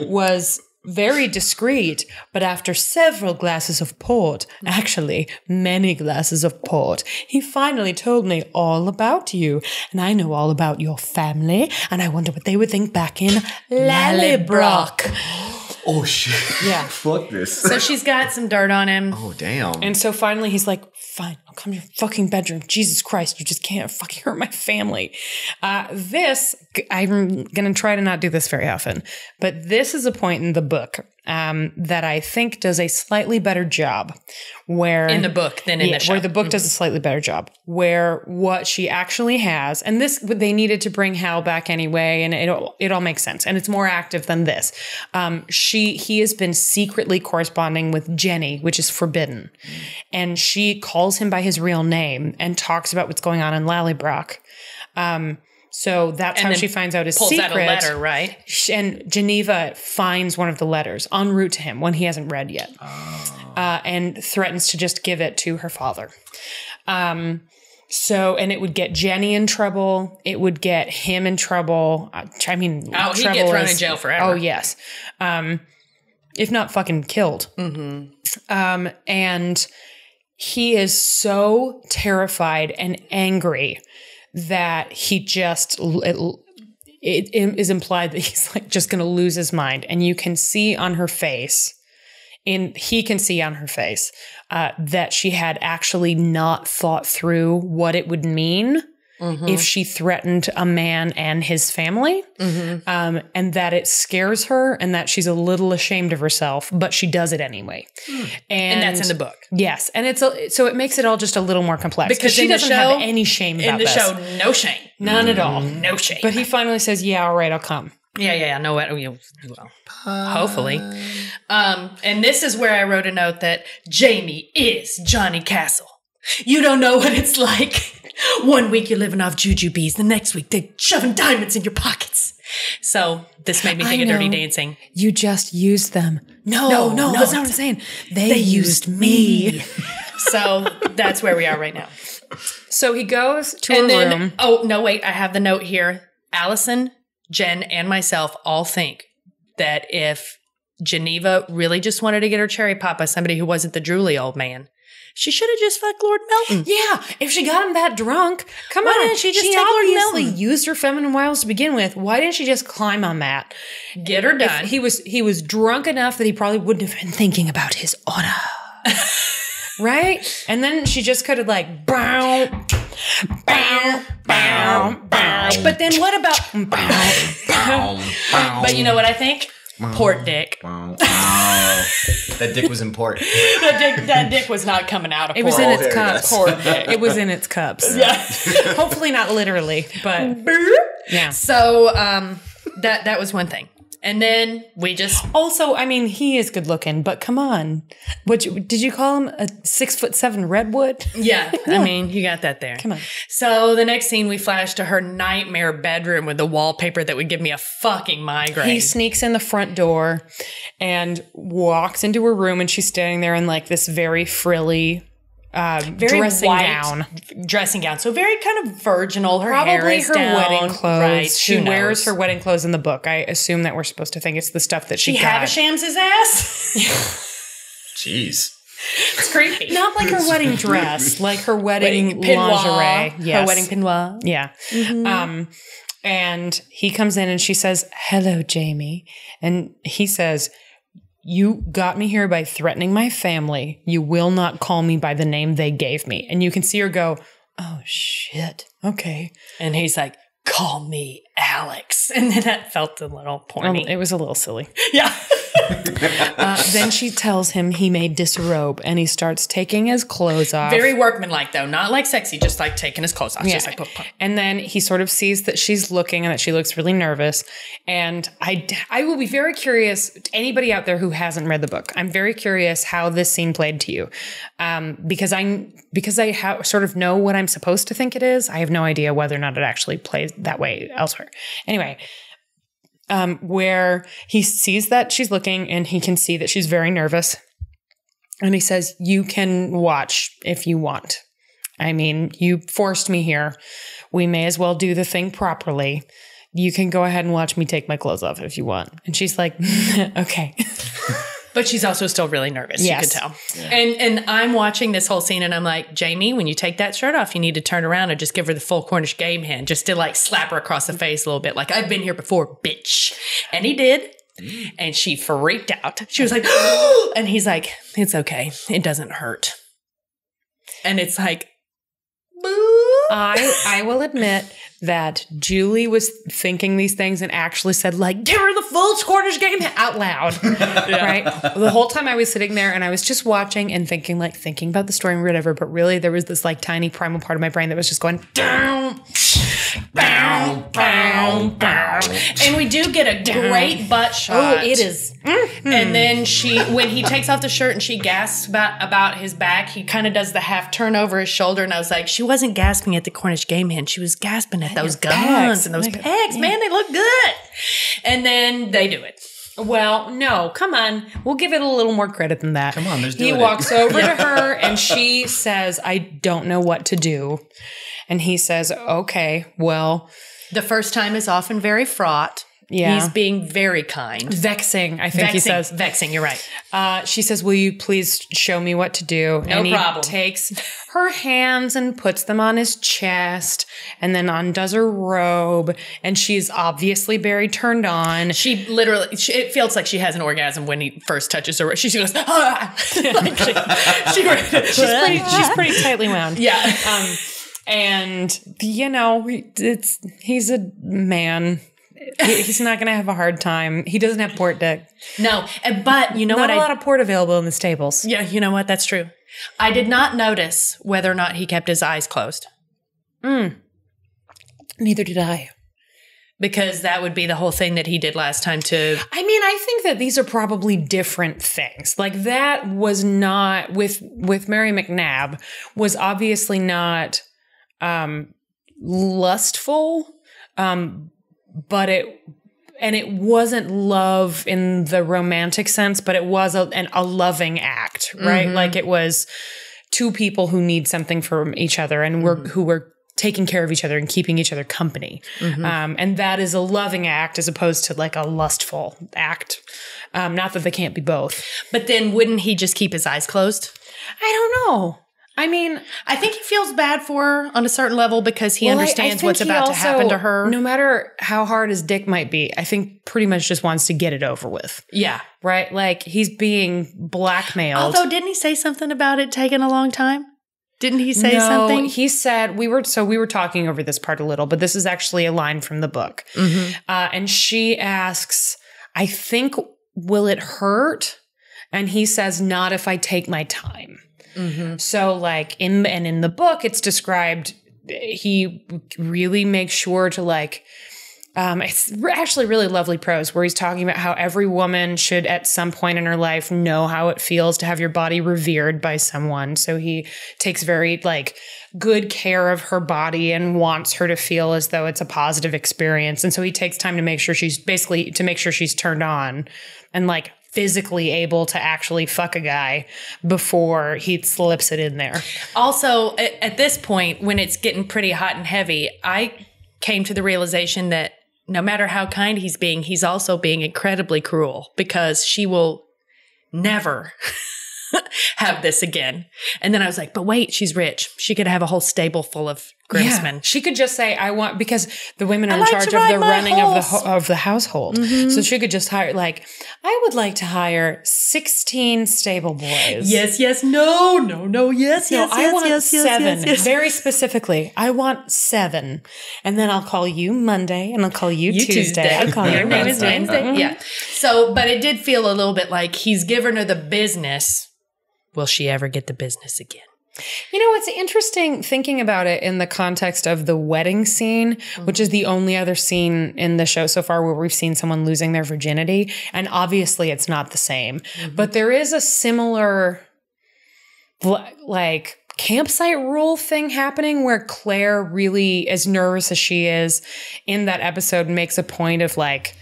was very discreet, but after several glasses of port, actually many glasses of port, he finally told me all about you. And I know all about your family, and I wonder what they would think back in Lallybroch. Oh shit. Yeah. Fuck this. So she's got some dirt on him. Oh damn. And so finally he's like, fine, I'll come to your fucking bedroom. Jesus Christ, you just can't fucking hurt my family. I'm going to try to not do this very often, but this is a point in the book that I think does a slightly better job where... In the book than in the show. Where the book does a slightly better job. Where what she actually has, and this, they needed to bring Hal back anyway, and it all makes sense. And it's more active than this. He has been secretly corresponding with Jenny, which is forbidden. And she calls him by his real name and talks about what's going on in Lallybroch. So that's how she finds out his secret. Pulls out a letter, right? And Geneva finds one of the letters en route to him, one he hasn't read yet, and threatens to just give it to her father. And it would get Jenny in trouble. It would get him in trouble. He gets thrown in jail forever. Oh, yes. If not fucking killed. Mm-hmm. And he is so terrified and angry that he just, it is implied that he's like just going to lose his mind. And you can see on her face, he can see on her face that she had actually not thought through what it would mean if she threatened a man and his family, and that it scares her and that she's a little ashamed of herself, but she does it anyway. And that's in the book. Yes. And so it makes it all just a little more complex because she doesn't have any shame about this. In the show, no shame. None at all. No shame. But he finally says, yeah, all right, I'll come. Yeah. No, well, hopefully. And this is where I wrote a note that Jamie is Johnny Castle. You don't know what it's like. 1 week you're living off jujubes, the next week they're shoving diamonds in your pockets. So this made me think of Dirty Dancing. You just used them. No, that's not what I'm saying. They used me. So that's where we are right now. So he goes to a room. Oh, no, wait. I have the note here. Allison, Jen, and myself all think that if Geneva really just wanted to get her cherry pop by somebody who wasn't the drooly old man, she should have just fucked Lord Melton. Yeah, if she got him that drunk, why didn't she just take Lord Melton? She obviously used her feminine wiles to begin with. Why didn't she just climb on that? Get her done. He was drunk enough that he probably wouldn't have been thinking about his honor. Right? And then she just could have like, bow, bow, bow, bow. But then what about, but you know what I think? Port dick. Wow. That dick was in port. That dick was not coming out of It port. was in its cups. Port dick. It was in its cups. Yeah. Hopefully not literally, but yeah. So that was one thing. And then we just... Also, I mean, he is good looking, but come on. Did you call him a 6'7" redwood? Yeah. I mean, you got that there. Come on. So the next scene, we flash to her nightmare bedroom with the wallpaper that would give me a fucking migraine. He sneaks in the front door and walks into her room, and she's standing there in like this very frilly very dressing gown. So very kind of virginal. Her hair Probably is her down. wedding clothes. Right. She Who wears knows? her wedding clothes in the book. I assume that we're supposed to think it's the stuff that she got. Havishams his ass? Jeez. It's creepy. Not like her wedding dress, like her wedding lingerie. Yes. Her wedding peignoir. Yeah. Mm-hmm. And he comes in and she says, "Hello, Jamie." And he says, "You got me here by threatening my family. You will not call me by the name they gave me." And you can see her go, "Oh, shit. Okay." And he's like, "Call me Alex." And then that felt a little porny. It was a little silly. Yeah. Then she tells him he may disrobe, and he starts taking his clothes off. Very workmanlike, though. Not like sexy, just like taking his clothes off. Yeah. Just like, pop. And then he sort of sees that she's looking and that she looks really nervous. And I will be very curious, anybody out there who hasn't read the book, I'm very curious how this scene played to you. Because I sort of know what I'm supposed to think it is. I have no idea whether or not it actually plays that way elsewhere. Anyway, where he sees that she's looking and he can see that she's very nervous. And he says, "You can watch if you want. I mean, you forced me here. We may as well do the thing properly. You can go ahead and watch me take my clothes off if you want." And she's like, "Okay." But she's also still really nervous. Yes. You could tell. Yeah. And I'm watching this whole scene and I'm like, Jamie, when you take that shirt off, you need to turn around and just give her the full Cornish game hand, just to like slap her across the face a little bit. Like, "I've been here before, bitch." And he did. And she freaked out. She was like, and he's like, "It's okay. It doesn't hurt." And it's like, I will admit that Julie was thinking these things and actually said, like, "Give her the full Cornish game out loud." Right? The whole time I was sitting there and I was just watching and thinking about the story and whatever, but really there was this like tiny primal part of my brain that was just going, down, down, down, down. And we do get a great butt shot. Oh, it is. Mm-hmm. And then when he takes off the shirt and she gasps about his back, he kind of does the half turn over his shoulder. And I was like, she wasn't gasping at the Cornish game hand. She was gasping at those guns and those pegs. Man, they look good. And then they do it. Well, no, come on. We'll give it a little more credit than that. Come on, there's doing He it. walks over to her and she says, "I don't know what to do." And he says, "Okay, well." The first time is often very fraught. Yeah. He's being very kind. Vexing, I think he says. Vexing, you're right. She says, "Will you please show me what to do?" No problem. He takes her hands and puts them on his chest and then undoes her robe. And she's obviously very turned on. She literally, it feels like she has an orgasm when he first touches her. She goes, "Ah!" Like she's pretty tightly wound. Yeah. And, you know, he's a man. He's not going to have a hard time. He doesn't have port dick. No, but you know what? Not a lot of port available in the stables. Yeah, you know what? That's true. I did not notice whether or not he kept his eyes closed. Neither did I. Because that would be the whole thing that he did last time to... I mean, I think that these are probably different things. Like that was not, with Mary McNabb, was obviously not lustful, but it wasn't love in the romantic sense, but it was a loving act, right? Mm-hmm. Like it was two people who need something from each other and who were taking care of each other and keeping each other company. Mm-hmm. And that is a loving act as opposed to like a lustful act. Not that they can't be both. But then wouldn't he just keep his eyes closed? I don't know. I mean, I think he feels bad for her on a certain level because he understands what's about to happen to her. No matter how hard his dick might be, I think pretty much just wants to get it over with. Yeah. Right? Like he's being blackmailed. Although didn't he say something about it taking a long time? Didn't he say something? He said, we were talking over this part a little, but this is actually a line from the book. Mm-hmm. And she asks, I think, will it hurt? And he says, not if I take my time. Mm-hmm. So like in the book, it's described, he really makes sure to like, it's actually really lovely prose where he's talking about how every woman should at some point in her life know how it feels to have your body revered by someone. So he takes very like good care of her body and wants her to feel as though it's a positive experience. And so he takes time to make sure she's turned on and like physically able to actually fuck a guy before he slips it in there. Also, at this point, when it's getting pretty hot and heavy, I came to the realization that no matter how kind he's being, he's also being incredibly cruel because she will never have this again. And then I was like, but wait, she's rich. She could have a whole stable full of groomsmen. Yeah. She could just say, I want, because the women are in charge of the running of the household. Mm-hmm. So she could just hire, like, I would like to hire 16 stable boys. Yes, yes, no, yes, yes, I want yes, 7. yes. Very specifically, I want 7. And then I'll call you Monday and I'll call you Tuesday. I'll call you Wednesday. Mm-hmm. Yeah. So, but it did feel a little bit like he's given her the business. Will she ever get the business again? You know, it's interesting thinking about it in the context of the wedding scene, which is the only other scene in the show so far where we've seen someone losing their virginity. And obviously it's not the same. Mm-hmm. But there is a similar, like, campsite rule thing happening where Claire, really as nervous as she is in that episode, makes a point of, like,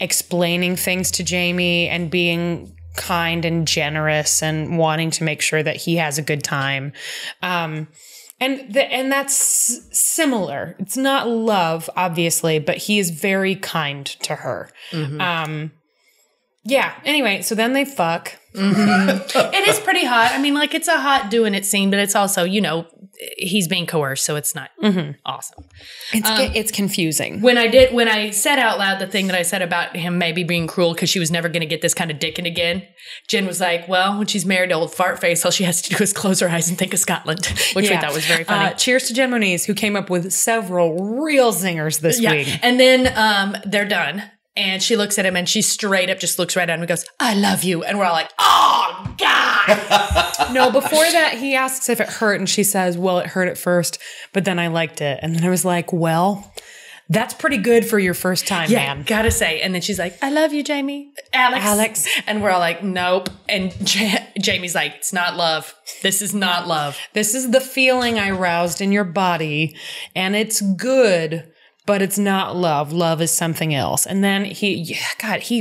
explaining things to Jamie and being kind and generous and wanting to make sure that he has a good time. And that's similar. It's not love, obviously, but he is very kind to her. Mm-hmm. Yeah. Anyway, so then they fuck. Mm-hmm. It is pretty hot. I mean, like, it's a hot doing it scene, but it's also, you know, he's being coerced, so it's not awesome. It's confusing. When I said out loud the thing that I said about him maybe being cruel because she was never going to get this kind of dicking again, Jen was like, well, when she's married to old fart face, all she has to do is close her eyes and think of Scotland, which I thought was very funny. Cheers to Jen Moniz, who came up with several real zingers this week. And then they're done. And she looks at him and she straight up just looks right at him and goes, I love you. And we're all like, oh, God. No, before that, he asks if it hurt. And she says, well, it hurt at first, but then I liked it. And then I was like, well, that's pretty good for your first time, man. Gotta say. And then she's like, I love you, Jamie. Alex. And we're all like, nope. And Jamie's like, it's not love. This is not love. This is the feeling I roused in your body. And it's good. But it's not love. Love is something else. And then he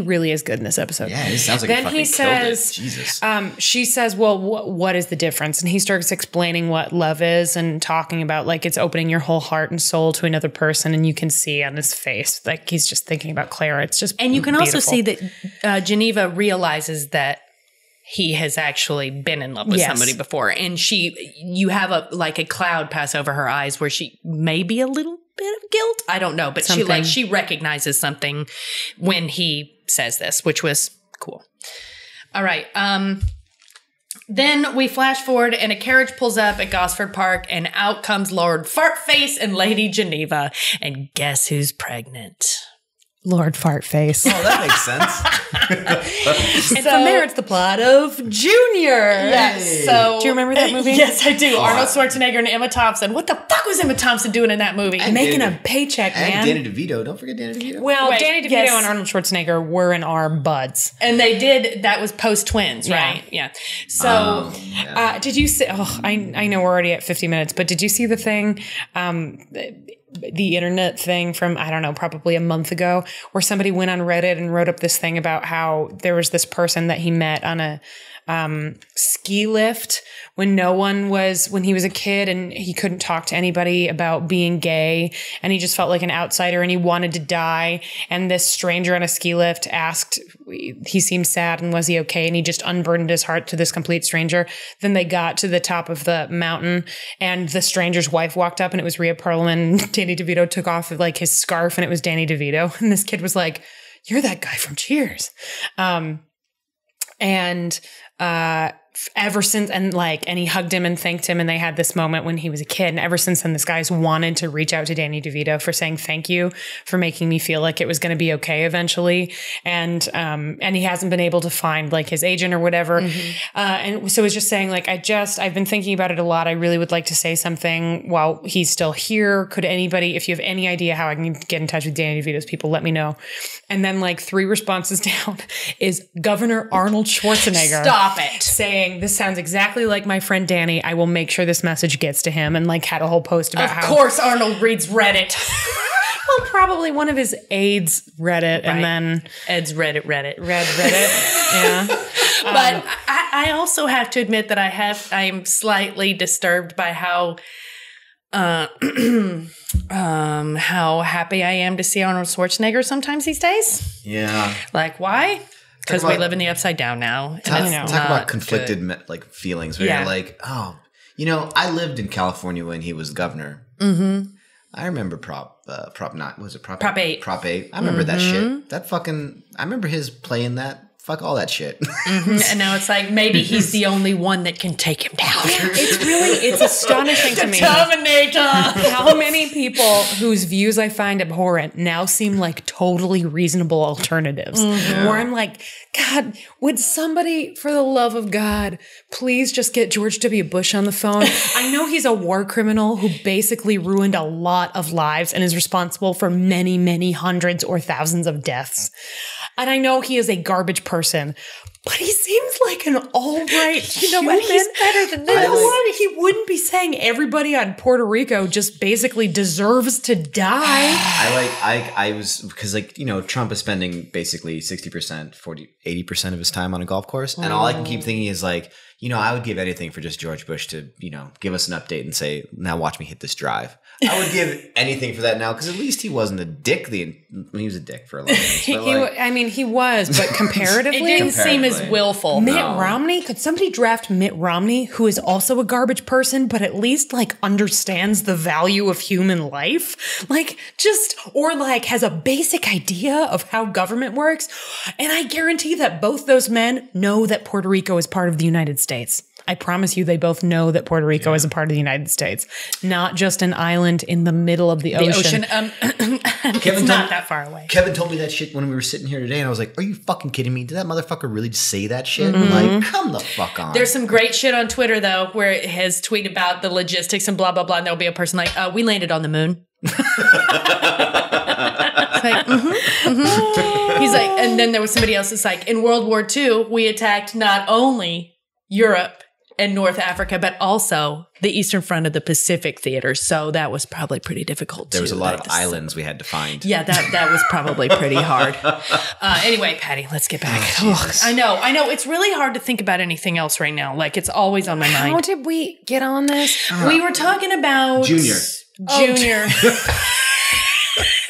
really is good in this episode. Yeah, it sounds like then he says, Jesus. She says, well, what is the difference? And he starts explaining what love is and talking about, like, it's opening your whole heart and soul to another person. And you can see on his face, like, he's just thinking about Clara. It's just And you can beautiful. also see that Geneva realizes that he has actually been in love with somebody before. And you have a cloud pass over her eyes where she may be a little bit of guilt. I don't know, but she recognizes something when he says this, which was cool. All right. Then we flash forward and a carriage pulls up at Gosford Park and out comes Lord Fartface and Lady Geneva. And guess who's pregnant? Lord Fartface. Oh, that makes sense. And from there, it's the plot of Junior. Yes. So, do you remember that movie? Yes, I do. Arnold Schwarzenegger and Emma Thompson. What the fuck was Emma Thompson doing in that movie? And making a paycheck, man. And Danny DeVito. Don't forget Danny DeVito. Well, Danny DeVito and Arnold Schwarzenegger were in our buds. And they did, that was post-twins, right? Yeah. So, did you see, I know we're already at 50 minutes, but did you see the thing, the internet thing from, I don't know, probably a month ago, where somebody went on Reddit and wrote up this thing about how there was this person that he met on a ski lift when he was a kid and he couldn't talk to anybody about being gay and he just felt like an outsider and he wanted to die. And this stranger on a ski lift asked, he seemed sad and was he okay? And he just unburdened his heart to this complete stranger. Then they got to the top of the mountain and the stranger's wife walked up and it was Rhea Perlman. And Danny DeVito took off like his scarf and it was Danny DeVito. And this kid was like, you're that guy from Cheers. ever since, and he hugged him and thanked him, and they had this moment when he was a kid, and ever since then this guy's wanted to reach out to Danny DeVito for saying thank you for making me feel like it was going to be okay eventually, and he hasn't been able to find his agent or whatever, and so it's just saying I've been thinking about it a lot. I really would like to say something while he's still here. Could anybody, if you have any idea how I can get in touch with Danny DeVito's people, let me know. And then 3 responses down is Governor Arnold Schwarzenegger. Stop it. Saying, this sounds exactly like my friend Danny. I will make sure this message gets to him. And had a whole post about Of course Arnold reads Reddit. well, probably one of his aides read it. Right. And then Ed's read it. Read it. Yeah. But I also have to admit that I am slightly disturbed by how happy I am to see Arnold Schwarzenegger sometimes these days. Yeah. Why? Because we live in the upside down now. Talk about conflicted feelings where you're I lived in California when he was governor. Mm-hmm. I remember Prop 8. Prop 8. I remember that shit. I remember his playing that. Fuck all that shit. Mm-hmm. And now it's maybe he's the only one that can take him down. It's astonishing to me. Terminator. How many people whose views I find abhorrent now seem like totally reasonable alternatives. Mm-hmm. Where I'm God, would somebody, for the love of God, please just get George W. Bush on the phone? I know he's a war criminal who basically ruined a lot of lives and is responsible for many, many hundreds or thousands of deaths. And I know he is a garbage person, but he seems like an all right human. What? He's better than this. He wouldn't be saying everybody on Puerto Rico just basically deserves to die. Because Trump is spending basically 60%, 80% of his time on a golf course. And all I can keep thinking is I would give anything for just George Bush to, give us an update and say, now watch me hit this drive. I would give anything for that now, because at least he wasn't a dick. He was a dick for a long time. He was, but comparatively, it didn't seem as willful. Mitt Romney, could somebody draft Mitt Romney, who is also a garbage person, but at least understands the value of human life, has a basic idea of how government works? And I guarantee that both those men know that Puerto Rico is part of the United States. I promise you they both know that Puerto Rico is a part of the United States, not just an island in the middle of the ocean. It's not that far away. Kevin told me that shit when we were sitting here today, and I was like, are you fucking kidding me? Did that motherfucker really just say that shit? Mm-hmm. Come the fuck on. There's some great shit on Twitter, though, where it has tweeted about the logistics and blah, blah, blah, and there'll be a person we landed on the moon. He's and then there was somebody else that's in World War II, we attacked not only Europe and North Africa, but also the eastern front of the Pacific theater. So that was probably pretty difficult. There was a lot of islands we had to find. Yeah, that was probably pretty hard. Anyway, Patty, let's get back. I know. It's really hard to think about anything else right now. It's always on my mind. How did we get on this? We were talking about Junior.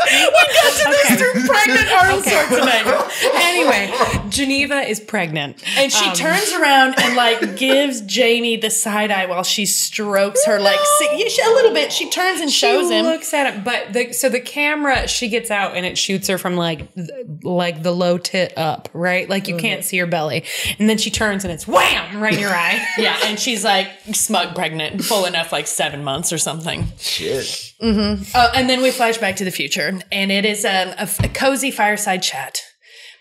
We got to this through pregnant Arnold Schwarzenegger. Anyway, Geneva is pregnant. And she turns around and gives Jamie the side eye while she strokes her a little bit. She turns and shows him. She looks at him. But the camera, she gets out and it shoots her from the low tit up, right? You can't see her belly. And then she turns and it's wham right in your eye. Yeah. And she's smug pregnant, full enough 7 months or something. Shit. Mm-hmm. And then we flash back to the future. And it is a cozy fireside chat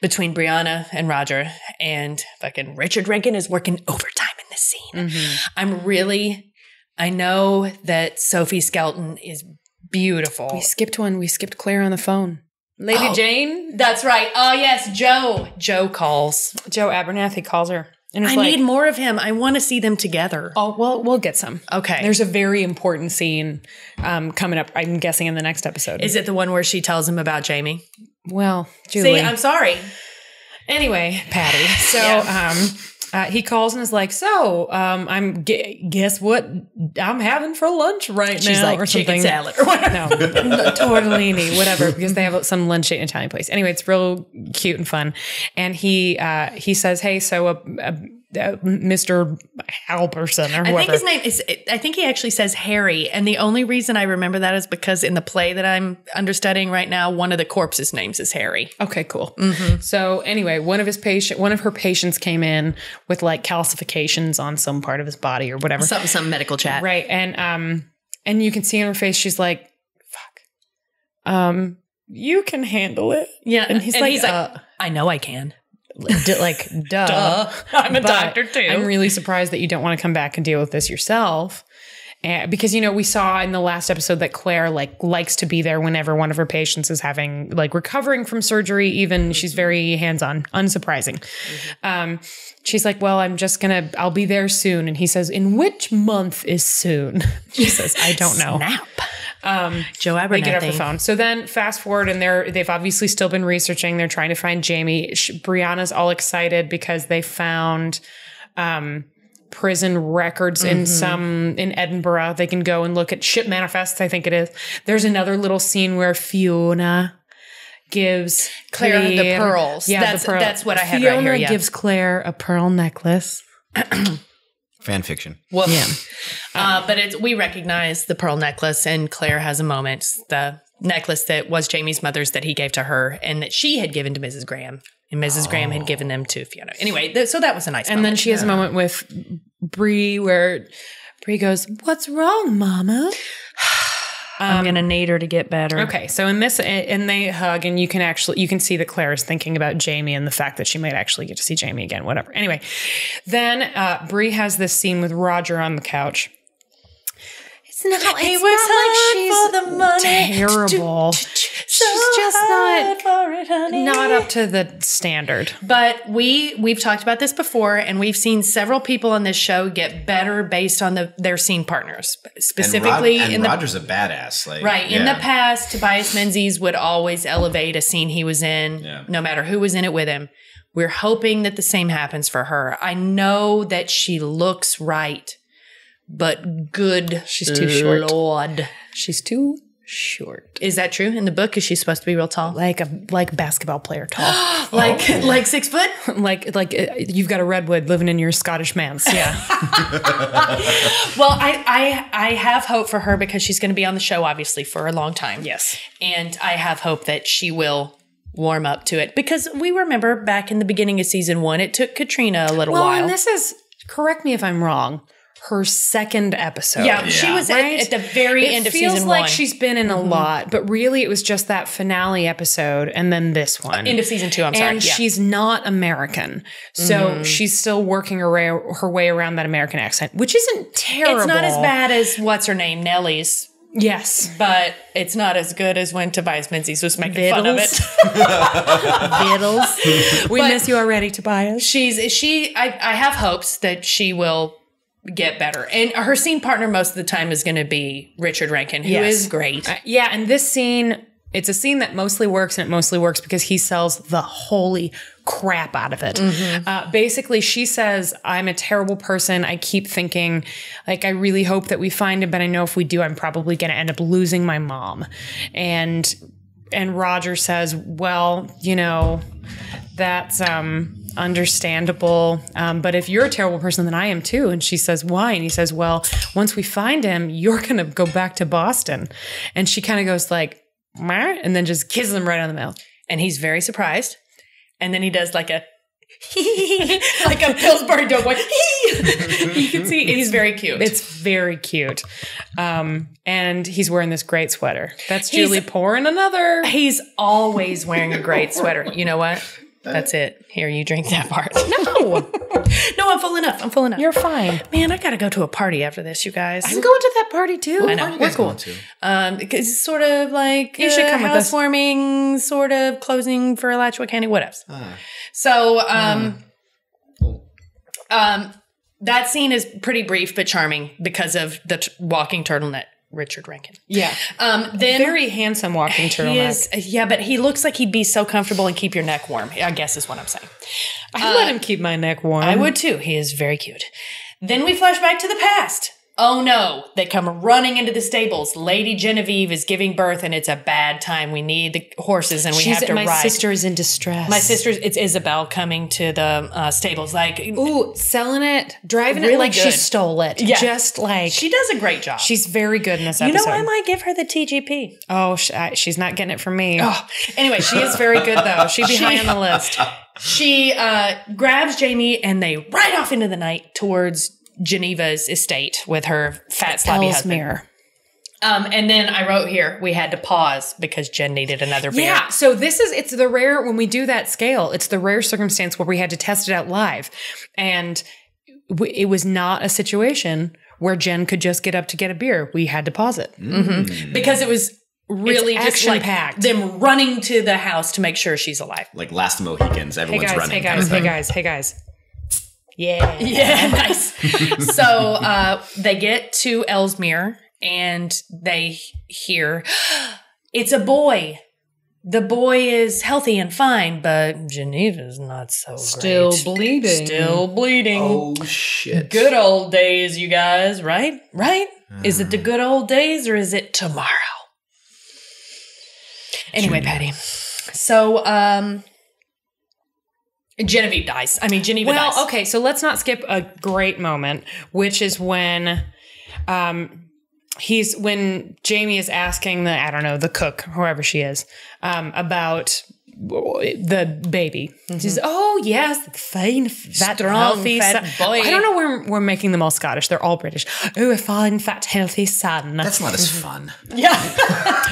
between Brianna and Roger. And fucking Richard Rankin is working overtime in this scene. Mm-hmm. I know that Sophie Skelton is beautiful. We skipped one. We skipped Claire on the phone. Lady Jane? That's right. Oh, yes. Joe calls. Joe Abernathy calls her. And I need more of him. I want to see them together. Oh, well, we'll get some. Okay. There's a very important scene coming up, I'm guessing, in the next episode. Is it the one where she tells him about Jamie? Well, Julie. See, I'm sorry. Anyway, Patty. So he calls and is guess what I'm having for lunch right now? She's or chicken something. Salad or whatever. No, tortellini, whatever, because they have some lunch at an Italian place. Anyway, it's real cute and fun. And he says, hey, so Mr. Halperson or whoever. I think his name is, I think he actually says Harry. And the only reason I remember that is because in the play that I'm understudying right now, one of the corpses' names is Harry. Okay, cool. So anyway, one of her patients came in with like calcifications on some part of his body or whatever. Some medical chat. Right. And you can see in her face, she's like, fuck. You can handle it. Yeah. And he's like, I know I can. Like, duh. I'm a doctor too. I'm really surprised that you don't want to come back and deal with this yourself. Because, we saw in the last episode that Claire likes to be there whenever one of her patients is having recovering from surgery. Even she's very hands-on, unsurprising. She's like, well, I'll be there soon. And he says, in which month is soon? She says, I don't know. Snap. Joe Abernathy. They get off the phone. So then fast forward and they've obviously still been researching. They're trying to find Jamie. Brianna's all excited because they found prison records in Edinburgh. They can go and look at ship manifests, I think it is. There's another little scene where Fiona gives Claire the pearls. Yeah, that's what I had Fiona right here. Yeah. gives Claire a pearl necklace. Fan fiction. Well, but we recognize the pearl necklace, and Claire has a moment. The necklace that was Jamie's mother's that he gave to her, and that she had given to Mrs. Graham, and Mrs. Graham had given them to Fiona. Anyway, so that was a nice moment. And then she has a moment with Bree where Bree goes, "What's wrong, Mama?" I'm gonna need her to get better. Okay, so in this, and they hug, and you can see that Claire is thinking about Jamie and the fact that she might actually get to see Jamie again. Whatever. Anyway, then Bree has this scene with Roger on the couch. It's not like she's for the money. Terrible. She's just not up to the standard. But we've talked about this before, and we've seen several people on this show get better based on their scene partners. Specifically, Roger's a badass. In the past, Tobias Menzies would always elevate a scene he was in, no matter who was in it with him. We're hoping that the same happens for her. I know that she looks right, but good. She's too short. Lord, she's too short. Is that true in the book? Is she supposed to be real tall? Like a basketball player tall. like 6 foot? like you've got a redwood living in your Scottish manse. Yeah. Well, I have hope for her because she's going to be on the show obviously for a long time. Yes. And I have hope that she will warm up to it, because we remember back in the beginning of season 1, it took Katrina a little while. And this is, correct me if I'm wrong, her second episode. Yeah, she was at the very end of season 1. It feels like she's been in a lot, but really it was just that finale episode and then this one. End of season 2, I'm sorry. And she's not American. So she's still working her way around that American accent, which isn't terrible. It's not as bad as, what's her name, Nellie's. Yes. But it's not as good as when Tobias Menzies was making fun of it. Vittles. We miss you already, Tobias. I have hopes that she will get better. And her scene partner most of the time is going to be Richard Rankin, who is great. And this scene, it's a scene that mostly works, and it mostly works because he sells the holy crap out of it. Basically, she says, I'm a terrible person. I keep thinking, I really hope that we find him, but I know if we do, I'm probably going to end up losing my mom. And Roger says, well, that's understandable. But if you're a terrible person, then I am too. And she says, why? And he says, well, once we find him, you're going to go back to Boston. And she kind of goes like, Meh? And then just kisses him right on the mouth. And he's very surprised. And then he does like a Pillsbury Doughboy. You can see he's very cute. It's very cute. And he's wearing this great sweater. That's Julie pouring another. He's always wearing a great sweater. You know what? That's it. Here, you drink that part. No, I'm full enough. You're fine. Man, I got to go to a party after this, you guys. I'm going to that party too. I know. We're cool. It's sort of like you should come with us. Housewarming, sort of closing for Alachua County, what else? So, that scene is pretty brief but charming because of the walking turtleneck. Richard Rankin. Yeah. Then very handsome walking turtleneck. But he looks like he'd be so comfortable and keep your neck warm, I guess is what I'm saying. I'd let him keep my neck warm. I would too. He is very cute. Then we flash back to the past. Oh no, they come running into the stables. Lady Genevieve is giving birth and it's a bad time. We need the horses and we have to ride. My sister is in distress. It's Isobel coming to the stables. Like, ooh, selling it, driving really it like good. she stole it. Yeah. Just like. She does a great job. She's very good in this episode. I might give her the TGP. Oh, she's not getting it from me. Oh, anyway, she is very good though. She'd be high on the list. She grabs Jamie and they ride off into the night towards Geneva's estate with her fat sloppy husband. And then I wrote here, we had to pause because Jen needed another beer. Yeah, so it's the rare, when we do that scale, it's the rare circumstance where we had to test it out live. And it was not a situation where Jen could just get up to get a beer. We had to pause it. Mm-hmm. Because it was really just like them running to the house to make sure she's alive. Like Last Mohicans, everyone's running. Hey guys. Yeah. Yeah, nice. So they get to Ellesmere and they hear, it's a boy. The boy is healthy and fine, but Geneva's not so Still great. bleeding. Still bleeding. Oh, shit. Good old days, you guys, right? Right? Is it the good old days or is it tomorrow? Anyway, Patty. So, Genevieve dies. Geneva dies. Well, okay, so let's not skip a great moment, which is when when Jamie is asking the cook, whoever she is, about the baby. She says, "Oh yes, fine, fat, strong, healthy fat boy." I don't know where we're making them all Scottish. They're all British. Oh, a fine, fat, healthy son. That's not as fun. Yeah.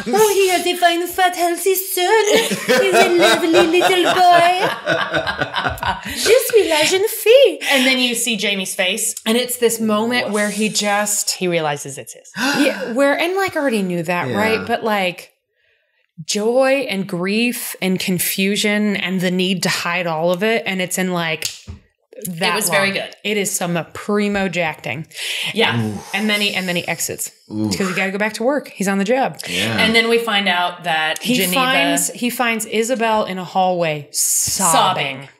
Oh, he has a fine, fat, healthy son. He's a lovely little boy. Je suis la jeune fille. And then you see Jamie's face. And it's this moment where he realizes it's his. Yeah, I already knew that, right? But like joy and grief and confusion and the need to hide all of it. And it's in like that. It was very good. It is some primo jacting. Yeah. Ooh. And then he exits because he got to go back to work. He's on the job. Yeah. And then we find out that he finds Isobel in a hallway sobbing.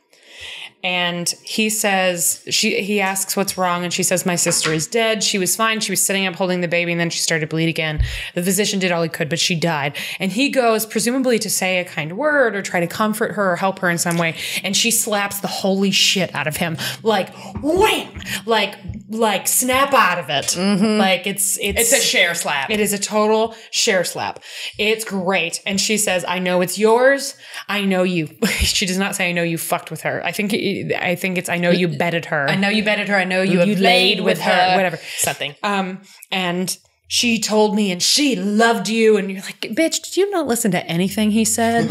And he says, he asks what's wrong, and she says, my sister is dead. She was fine. She was sitting up holding the baby, and then she started to bleed again. The physician did all he could, but she died. And he goes, presumably to say a kind word or try to comfort her or help her in some way. And she slaps the holy shit out of him. Like, wham! Like snap out of it. Mm-hmm. Like it's a share slap. It is a total share slap. It's great. And she says, I know it's yours. I know you. She does not say, I know you fucked with her. I think it's, I know you bedded her. I know you bedded her. I know you have laid with her. Whatever. Something. And she told me and she loved you. And you're like, bitch, did you not listen to anything he said?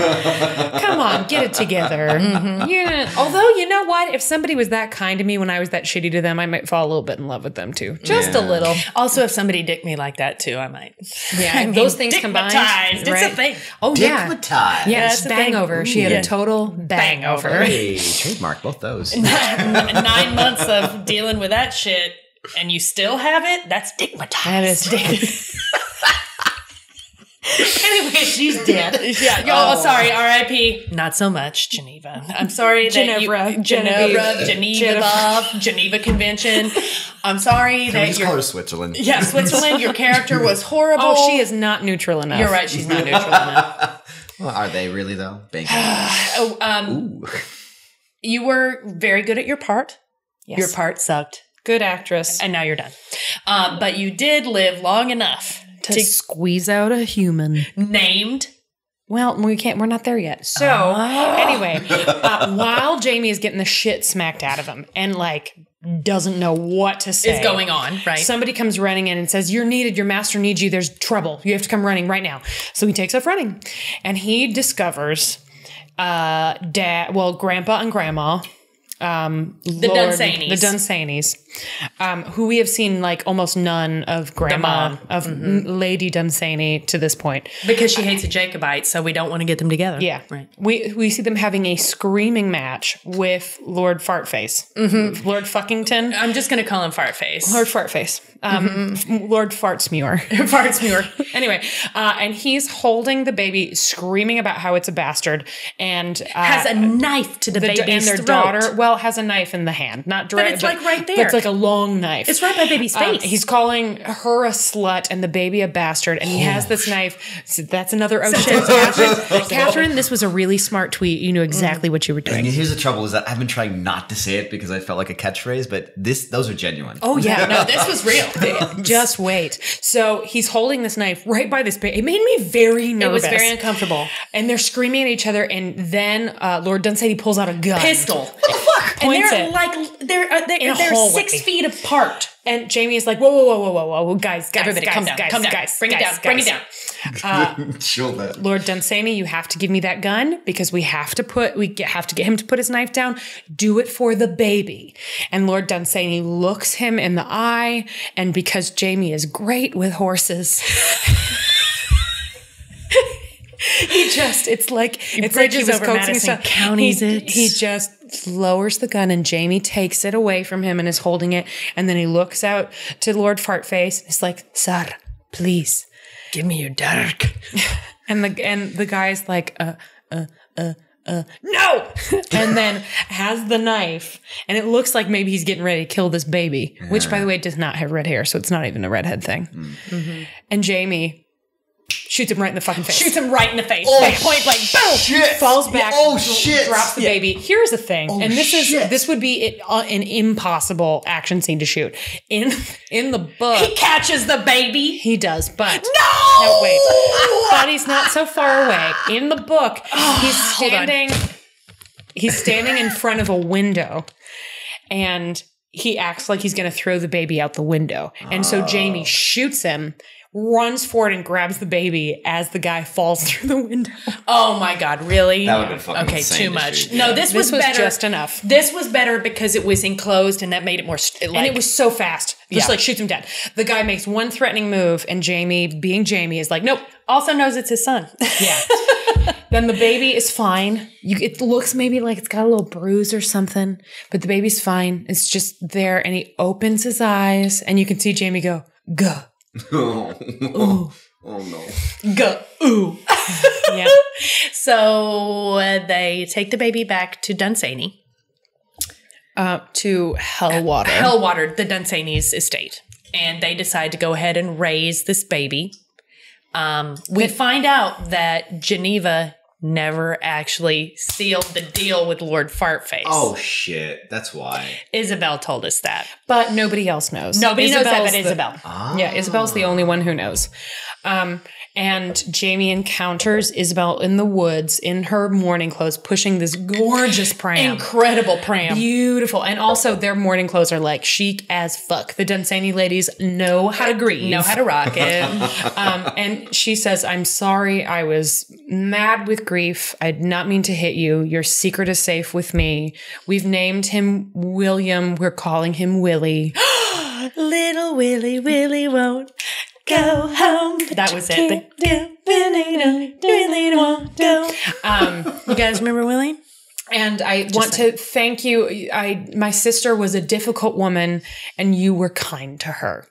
Come on, get it together. Mm-hmm. Yeah. Although, you know what? If somebody was that kind to me when I was that shitty to them, I might fall a little bit in love with them too. Just a little. Also, if somebody dicked me like that too, I might. Yeah. Those things combined. Right? It's a thing. Oh, yeah. Dickmatized. Yes, bang-over. She had a total bang-over. Hey, trademark both those. 9 months of dealing with that shit. And you still have it? That's stigmatized. That is stigmatized. Anyway, she's dead. Yeah. Oh, sorry. R.I.P. Not so much, Geneva. I'm sorry that Geneva Convention. I'm sorry that you're... call Switzerland. Yeah, Switzerland. Your character was horrible. Oh, she is not neutral enough. You're right. She's not neutral enough. Well, are they really, though? You were very good at your part. Yes. Your part sucked. Good actress. And now you're done. But you did live long enough to squeeze out a human. Named. Well, we're not there yet. So, anyway, while Jamie is getting the shit smacked out of him and like doesn't know what to say. Is going on, right? Somebody comes running in and says, you're needed. Your master needs you. There's trouble. You have to come running right now. So he takes off running and he discovers Grandpa and Grandma. The Dunsaneys, who we have seen like almost none of Grandma, of Lady Dunsany to this point. Because she hates the Jacobites, so we don't want to get them together. Yeah. Right. We see them having a screaming match with Lord Fartface. Mm-hmm. Lord Fuckington. I'm just going to call him Fartface. Lord Fartface. Lord Fartsmuir. Fartsmuir. Anyway, and he's holding the baby, screaming about how it's a bastard, and has a knife to the baby's and their throat. daughter, has a knife in the hand, not direct, but it's like right there. like a long knife. It's right by baby's face. He's calling her a slut and the baby a bastard. And he has this knife. So that's another oh shit. Kathryn, this was a really smart tweet. You knew exactly what you were doing. And here's the trouble is that I've been trying not to say it because I felt like a catchphrase, but those are genuine. Oh yeah, no, this was real. Just wait. So he's holding this knife right by this baby. It made me very nervous. It was very uncomfortable. And they're screaming at each other. And then Lord Dunsany pulls out a gun. Pistol. What the fuck? And they're 6 feet apart. And Jamie is like, whoa, guys, everybody, guys, calm down, guys, calm down. guys, Bring it down. Chill that. Lord Dunsany, you have to give me that gun because we have to get him to put his knife down. Do it for the baby. And Lord Dunsany looks him in the eye, and because Jamie is great with horses. It's like he was coaxing counties it. He just lowers the gun and Jamie takes it away from him and is holding it. And then he looks out to Lord Fartface. It's like, sir, please. Give me your dirk. And the guy's like, no! And then has the knife. And it looks like maybe he's getting ready to kill this baby, which, by the way, does not have red hair. So it's not even a redhead thing. Mm-hmm. And Jamie shoots him right in the fucking face. Shoots him right in the face. Oh, point blank. Boom! Shit. Falls back. Oh, shit. Drops the baby. Here's the thing. Oh, and shit. this would be an impossible action scene to shoot. In the book. He catches the baby. He does, but. No, wait. But he's not so far away. In the book, he's standing in front of a window and he acts like he's going to throw the baby out the window. And so Jamie shoots him, runs forward and grabs the baby as the guy falls through the window. Oh my God, really? That would have been fucking insane too much. shoot. No, this was better. Just enough. This was better because it was enclosed and that made it more and it was so fast. Just like shoots him dead. The guy makes one threatening move and Jamie, being Jamie, is like, nope. Also knows it's his son. Yeah. Then the baby is fine. It looks maybe like it's got a little bruise or something, but the baby's fine. It's just there and he opens his eyes and you can see Jamie go, "Gah." Oh no. Go. Ooh. Yeah. So they take the baby back to Dunsany. To Hellwater. Hellwater, the Dunsany's estate. And they decide to go ahead and raise this baby. We find out that Geneva never actually sealed the deal with Lord Fartface. Oh shit. That's why. Isobel told us that. But nobody else knows. Nobody knows that but Isabel's Isobel. Yeah, Isabel's the only one who knows. And Jamie encounters Isobel in the woods in her mourning clothes, pushing this gorgeous pram. Incredible pram. Beautiful. And also their mourning clothes are like chic as fuck. The Dunsany ladies know how to grieve. Know how to rock it. And she says, I'm sorry. I was mad with grief. I did not mean to hit you. Your secret is safe with me. We've named him William. We're calling him Willie. Little Willie, Willie won't go home. That was it. You guys remember Willie? And I want to thank you. My sister was a difficult woman and you were kind to her.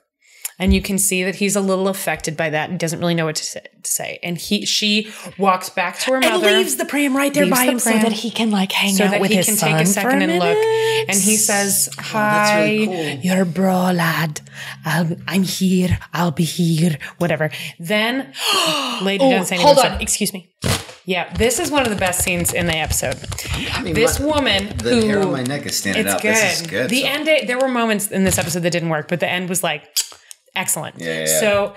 And you can see that he's a little affected by that and doesn't really know what to say. And she walks back to her mother. And leaves the pram right there by him so that he can like hang out with his son. So that he can take a second and look. And he says, hi, really cool. You're a bro, lad. I'm here. I'll be here. Whatever. Then Lady Dunsany. Hold on. Excuse me. Yeah, this is one of the best scenes in the episode. I mean, this woman the hair on my neck is standing up. Good. This is good. The end, there were moments in this episode that didn't work, but the end was like, excellent. Yeah. So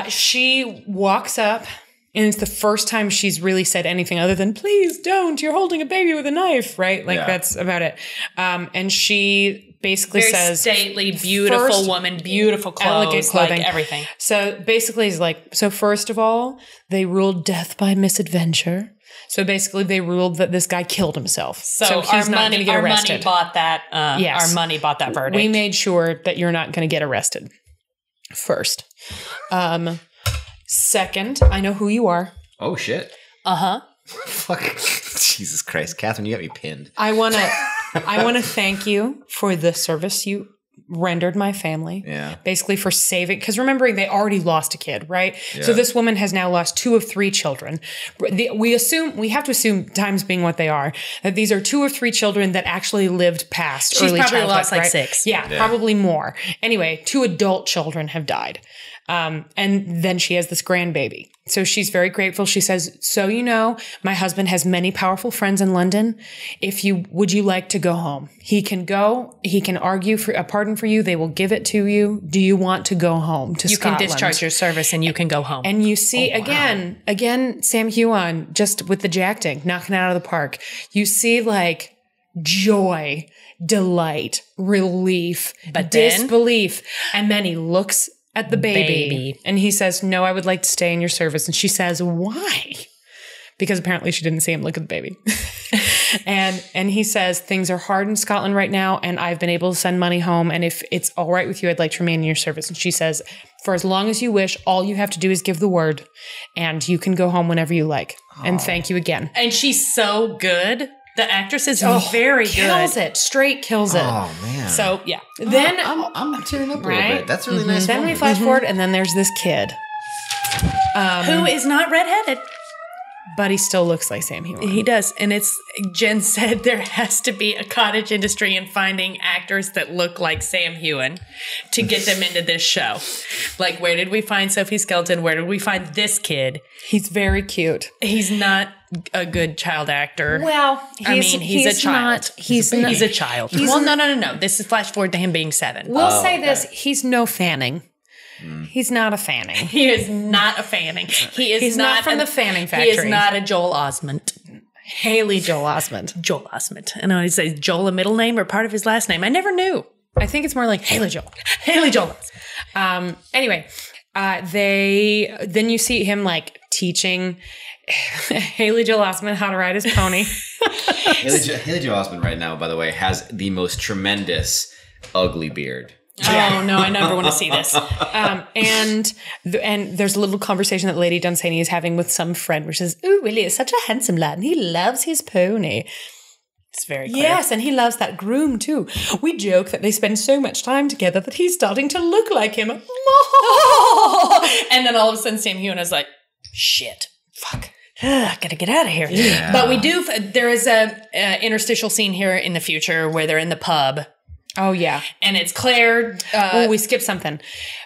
she walks up, and it's the first time she's really said anything other than, please don't, you're holding a baby with a knife, right? Like, that's about it. And she basically says... stately, beautiful woman, beautiful clothes, elegant clothing. like everything. So basically it's like, so first of all, they ruled death by misadventure. So basically they ruled that this guy killed himself. So he's not going to get arrested. Money bought that, yes. Our money bought that verdict. We made sure that you're not going to get arrested. First. Second, I know who you are. Oh, shit. Uh-huh. Fuck. Jesus Christ. Kathryn, you got me pinned. I want to thank you for the service you rendered my family. Yeah. Basically for saving, because remembering they already lost a kid, right? Yeah. So this woman has now lost 2 of 3 children. We have to assume, times being what they are, that these are 2 of 3 children that actually lived past She's early probably childhood, lost like right? 6. Yeah, probably more. Anyway, 2 adult children have died. And then she has this grandbaby. So she's very grateful. She says, so, my husband has many powerful friends in London. Would you like to go home? He can go, he can argue for a pardon for you. They will give it to you. Do you want to go home to Scotland? You can discharge your service and you can go home. And you see again, Sam Heughan, just with the jacting, knocking it out of the park. You see like joy, delight, relief, but disbelief. And then he looks at the baby. And he says, no, I would like to stay in your service. And she says, why? Because apparently she didn't see him look at the baby. and he says, things are hard in Scotland right now. And I've been able to send money home. And if it's all right with you, I'd like to remain in your service. And she says, for as long as you wish, all you have to do is give the word and you can go home whenever you like. And thank you again. And she's so good. The actress is very good. Kills it. Straight kills it. Oh, man. So, yeah. Then I'm tearing up a little bit. That's really nice. Then we flash forward, and then there's this kid. Who is not redheaded. But he still looks like Sam Heughan. He does. And Jen said there has to be a cottage industry in finding actors that look like Sam Heughan to get them into this show. Like, where did we find Sophie Skelton? Where did we find this kid? He's very cute. He's not a good child actor. Well, he's a child. He's a child. No. This is flash forward to him being 7. We'll say this. He's no Fanning. He's not a Fanning. He is not a Fanning. He's not from the Fanning factory. He is not a Joel Osment. Haley Joel Osment. Joel Osment. I know he says Joel a middle name or part of his last name. I never knew. I think it's more like Haley Joel. Haley Joel. Anyway, then you see him like teaching Haley Joel Osment how to ride his pony. Haley Joel Osment right now, by the way, has the most tremendous ugly beard. Oh, no, I never want to see this. And there's a little conversation that Lady Dunsany is having with some friend, which is, "Ooh, Willie is such a handsome lad, and he loves his pony." It's very clear. Yes, and he loves that groom too. We joke that they spend so much time together that he's starting to look like him. And then all of a sudden, Sam Heughan is like, shit, fuck. Gotta get out of here. Yeah. But there is a interstitial scene here in the future where they're in the pub. Oh, yeah. And it's Claire. We skipped something.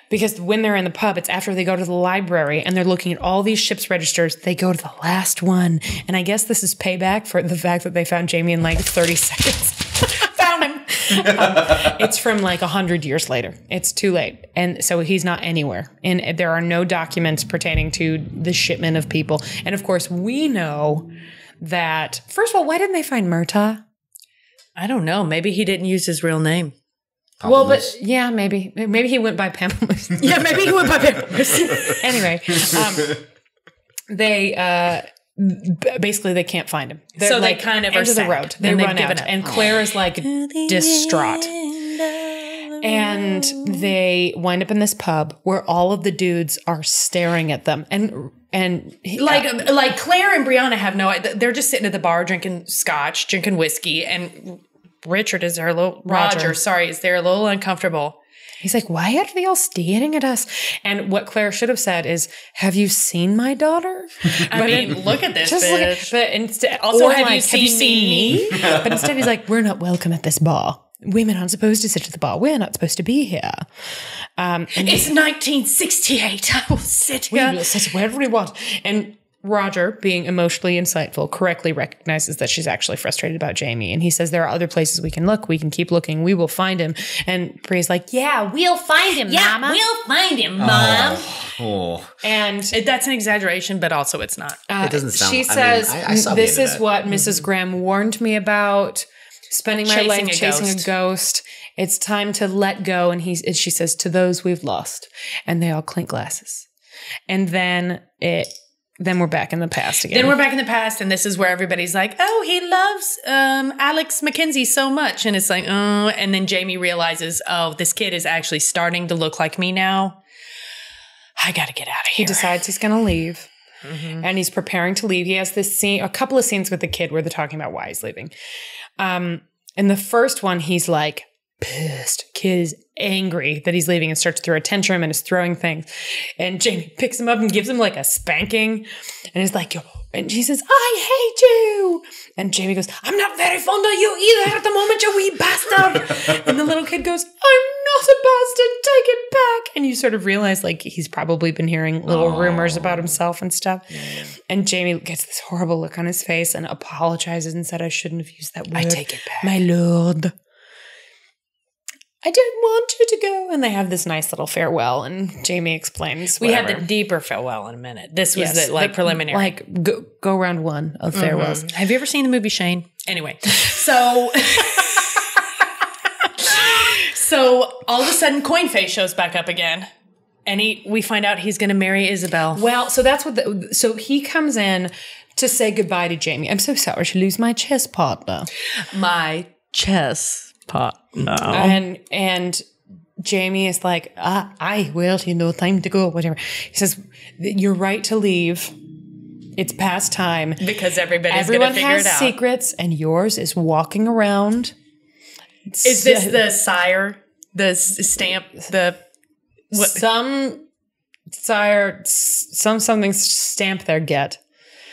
Because when they're in the pub, it's after they go to the library and they're looking at all these ship's registers. They go to the last one. And I guess this is payback for the fact that they found Jamie in like 30 seconds. Found him. It's from like 100 years later. It's too late. And so he's not anywhere. And there are no documents pertaining to the shipment of people. And of course, we know that, first of all, why didn't they find Murtaugh? I don't know. Maybe he didn't use his real name. Pamplemousse. Well, but yeah, maybe he went by Pamplemousse. Yeah, maybe he went by Pamplemousse. Anyway, they basically they can't find him. They're so like, they kind of end are of the road. They run out, and Claire is like distraught. And they wind up in this pub where all of the dudes are staring at them, and like Claire and Brianna have no idea. They're just sitting at the bar drinking scotch, drinking whiskey, and Roger is there a little uncomfortable. He's like, why are they all staring at us? And what Claire should have said is, have you seen my daughter? Look at this just bitch. But instead, also, have you seen me? But instead he's like, we're not welcome at this bar. Women aren't supposed to sit at the bar. We're not supposed to be here. It's 1968. I will sit here. We will sit wherever we want. And Roger, being emotionally insightful, correctly recognizes that she's actually frustrated about Jamie. And he says, there are other places we can look. We can keep looking. We will find him. And Bree's like, yeah, we'll find him, Mama. We'll find him, Mom. Oh. And that's an exaggeration, but also it's not. It doesn't sound. She says, I saw this is what Mrs. Graham warned me about. Spending my life chasing a ghost. It's time to let go. And she says, to those we've lost. And they all clink glasses. And then we're back in the past again. Then we're back in the past, and this is where everybody's like, oh, he loves Alex McKenzie so much. And it's like, oh. And then Jamie realizes, oh, this kid is actually starting to look like me now. I got to get out of here. He decides he's going to leave. Mm-hmm. And he's preparing to leave. He has this scene, a couple of scenes with the kid where they're talking about why he's leaving. In the first one, he's like, pissed. Kid is angry that he's leaving and starts to throw a tantrum and is throwing things. And Jamie picks him up and gives him like a spanking. And is like, and she says, I hate you. And Jamie goes, I'm not very fond of you either at the moment, you wee bastard. And the little kid goes, I'm not a bastard, take it back. And you sort of realize like he's probably been hearing little rumors about himself and stuff. Yeah. And Jamie gets this horrible look on his face and apologizes and said, I shouldn't have used that word. I take it back. My lord. I don't want you to go. And they have this nice little farewell. And Jamie explains We have the deeper farewell in a minute. This was the preliminary. Like go round one of farewells. Mm-hmm. Have you ever seen the movie Shane? Anyway, so all of a sudden Coinface shows back up again. And we find out he's going to marry Isobel. Well, so that's what so he comes in to say goodbye to Jamie. I'm so sorry to lose my chess partner. My chess partner. And Jamie is like, I will, time to go, whatever. He says, you're right to leave. It's past time. Because everyone has secrets, and yours is walking around. Is this the sire, the stamp, what? Something stamp there get.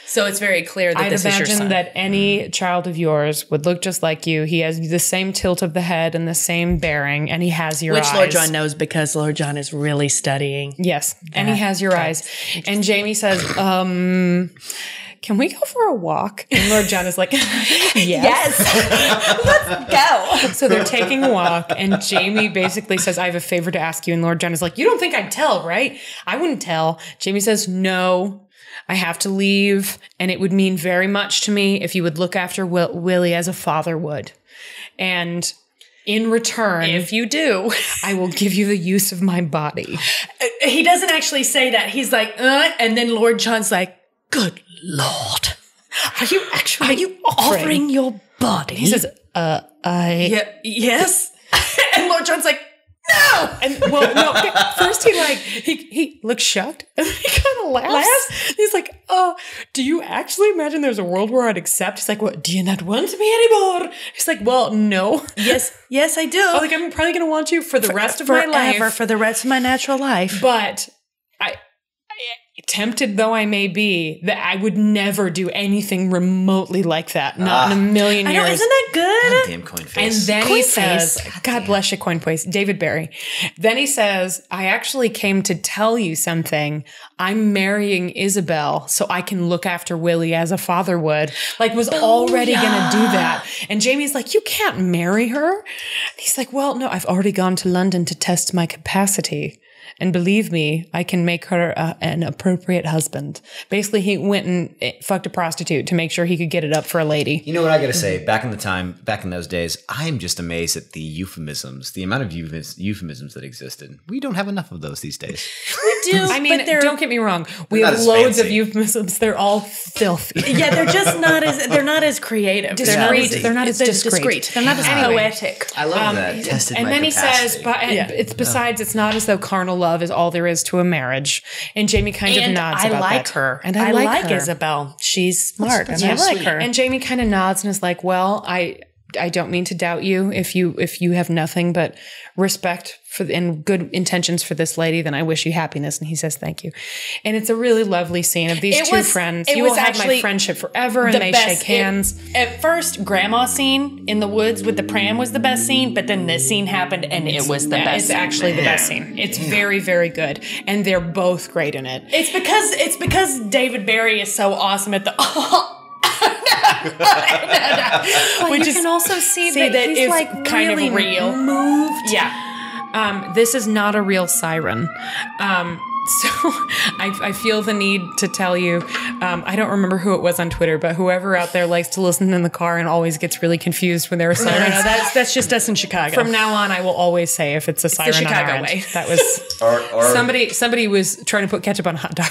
So it's very clear that this is your son. I'd imagine that any child of yours would look just like you. He has the same tilt of the head and the same bearing, and he has your eyes. Which Lord John knows because Lord John is really studying. Yes, and he has your eyes. And Jamie says, can we go for a walk? And Lord John is like, yes. Let's go. So they're taking a walk, and Jamie basically says, I have a favor to ask you. And Lord John is like, you don't think I'd tell, right? I wouldn't tell. Jamie says, no. I have to leave, and it would mean very much to me if you would look after Willie as a father would. And in return, if you do, I will give you the use of my body. He doesn't actually say that. He's like, and then Lord John's like, good Lord. Are you offering your body? He says, yes. And Lord John's like, no! And first he looks shocked and then he kind of laughs. He's like, do you actually imagine there's a world where I'd accept? He's like, what, do you not want me anymore? He's like, well, no. Yes, I do. I'm probably going to want you for the rest of my life. For the rest of my natural life. But tempted though I may be, that I would never do anything remotely like that. Not in a million years. Isn't that good? Damn Coinface. And then he says, God bless you, Coinface, David Barry. Then he says, I actually came to tell you something. I'm marrying Isobel so I can look after Willie as a father would. Like, was already going to do that. And Jamie's like, you can't marry her. And he's like, well, no, I've already gone to London to test my capacity. And believe me, I can make her an appropriate husband. Basically, he went and fucked a prostitute to make sure he could get it up for a lady. You know what I got to say? Back in those days, I am just amazed at the euphemisms, the amount of euphemisms that existed. We don't have enough of those these days. We do. I mean, don't get me wrong. We have loads of euphemisms. They're all filthy. Yeah, they're just not as creative. They're not as discreet. They're not as poetic. I love that. Tested and my then capacity. he says, besides, it's not as though carnal love is all there is to a marriage. And Jamie kind of nods about that. I like her. And I like her. Isobel. She's smart. And I like her. And Jamie kind of nods and is like, well, I don't mean to doubt you. If you have nothing but respect and good intentions for this lady, then I wish you happiness. And he says, thank you. And it's a really lovely scene of these two friends. You will have my friendship forever, and they shake hands. At first, grandma scene in the woods with the pram was the best scene, but then this scene happened and it was the best. It's actually the best scene. It's very, very good. And they're both great in it. It's because David Barry is so awesome at the Which you can also see that he's like kind really of real. Moved. Yeah. This is not a real siren. So I feel the need to tell you, I don't remember who it was on Twitter, but whoever out there likes to listen in the car and always gets really confused when there are sirens. No, that's just us in Chicago. From now on, I will always say if it's a siren the Chicago on our way. End. That was somebody was trying to put ketchup on a hot dog.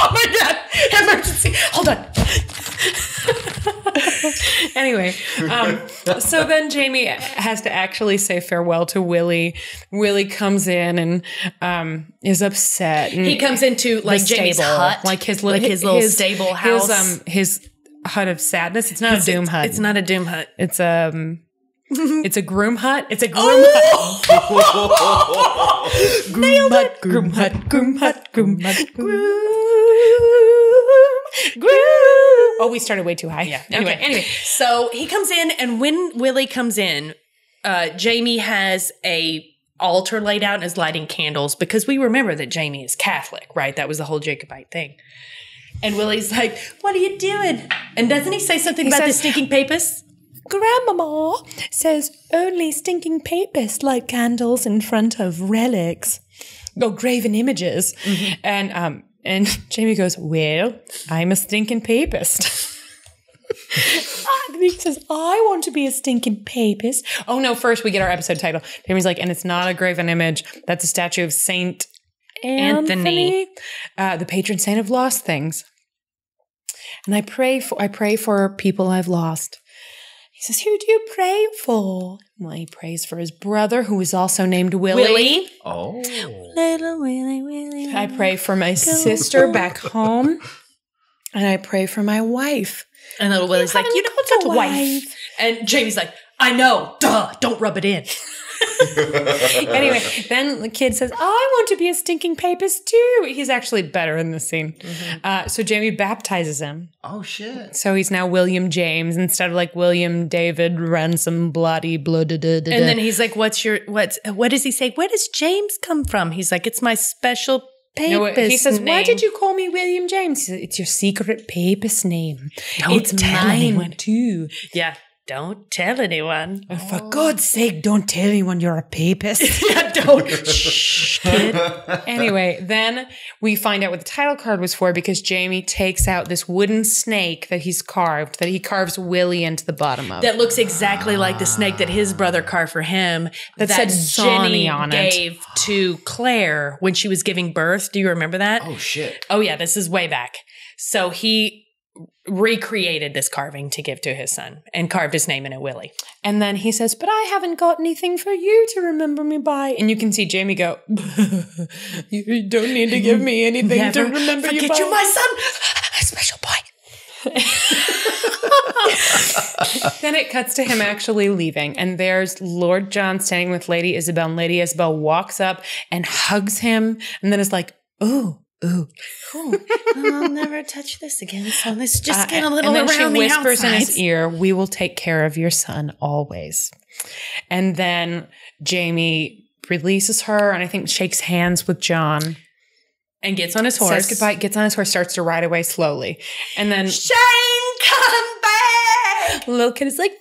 Oh my God! Emergency! Hold on. Anyway, so then Jamie has to actually say farewell to Willie. Willie comes in and is upset. And he comes into like Jamie's hut, like his little stable house, his hut of sadness. It's not a doom hut. It's not a doom hut. It's It's a groom hut. It's a groom hut. Groom hut, groom hut, groom hut, groom hut, groom. Oh, we started way too high. Yeah. Anyway. So he comes in, and when Willie comes in, Jamie has a altar laid out and is lighting candles because we remember that Jamie is Catholic, right? That was the whole Jacobite thing. And Willie's like, "What are you doing?" And doesn't he say something about the stinking papists? Grandmama says only stinking papists light candles in front of relics. Oh, graven images. Mm-hmm. And Jamie goes, "Well, I'm a stinking papist." He says, "I want to be a stinking papist." Oh no, first we get our episode title. Jamie's like, "And it's not a graven image. That's a statue of Saint Anthony, the patron saint of lost things. And I pray for people I've lost." He says, "Who do you pray for?" Well, he prays for his brother, who is also named Willie. Oh. Little Willie. I pray for my sister back home. And I pray for my wife. And little Willie's like, "You don't got a wife." And Jamie's like, "I know. Duh. Don't rub it in." Anyway, then the kid says, "I want to be a stinking papist too." He's actually better in this scene. Mm-hmm. So Jamie baptizes him. Oh, shit. So he's now William James instead of like William David Ransom Bloody Blood. And then he's like, what does he say? Where does James come from? He's like, "It's my special papist he says, name." "Why did you call me William James?" He says, "It's your secret papist name. Don't tell anyone too." Yeah. Don't tell anyone. Oh, for God's sake, don't tell anyone you're a papist. Don't. Shh, kid. Anyway, then we find out what the title card was for because Jamie takes out this wooden snake that he carves Willie into the bottom of. That looks exactly like the snake that his brother carved for him. That said Johnny on it. Gave to Claire when she was giving birth. Do you remember that? Oh, shit. Oh, yeah. This is way back. So he recreated this carving to give to his son and carved his name in it, Willie. And then he says, "But I haven't got anything for you to remember me by." And you can see Jamie go, "You don't need to give me anything to remember you by." Forget you, my son, a special boy. Then it cuts to him actually leaving. And there's Lord John standing with Lady Isobel. And Lady Isobel walks up and hugs him. And then is like, "Ooh. Ooh, I'll never touch this again. So let's just get a little and then around she whispers the outside." in his ear, "We will take care of your son always." And then Jamie releases her and I think shakes hands with John. And gets on his horse. Says goodbye, gets on his horse, starts to ride away slowly. And then "Shane, come back!" the little kid is like, "No,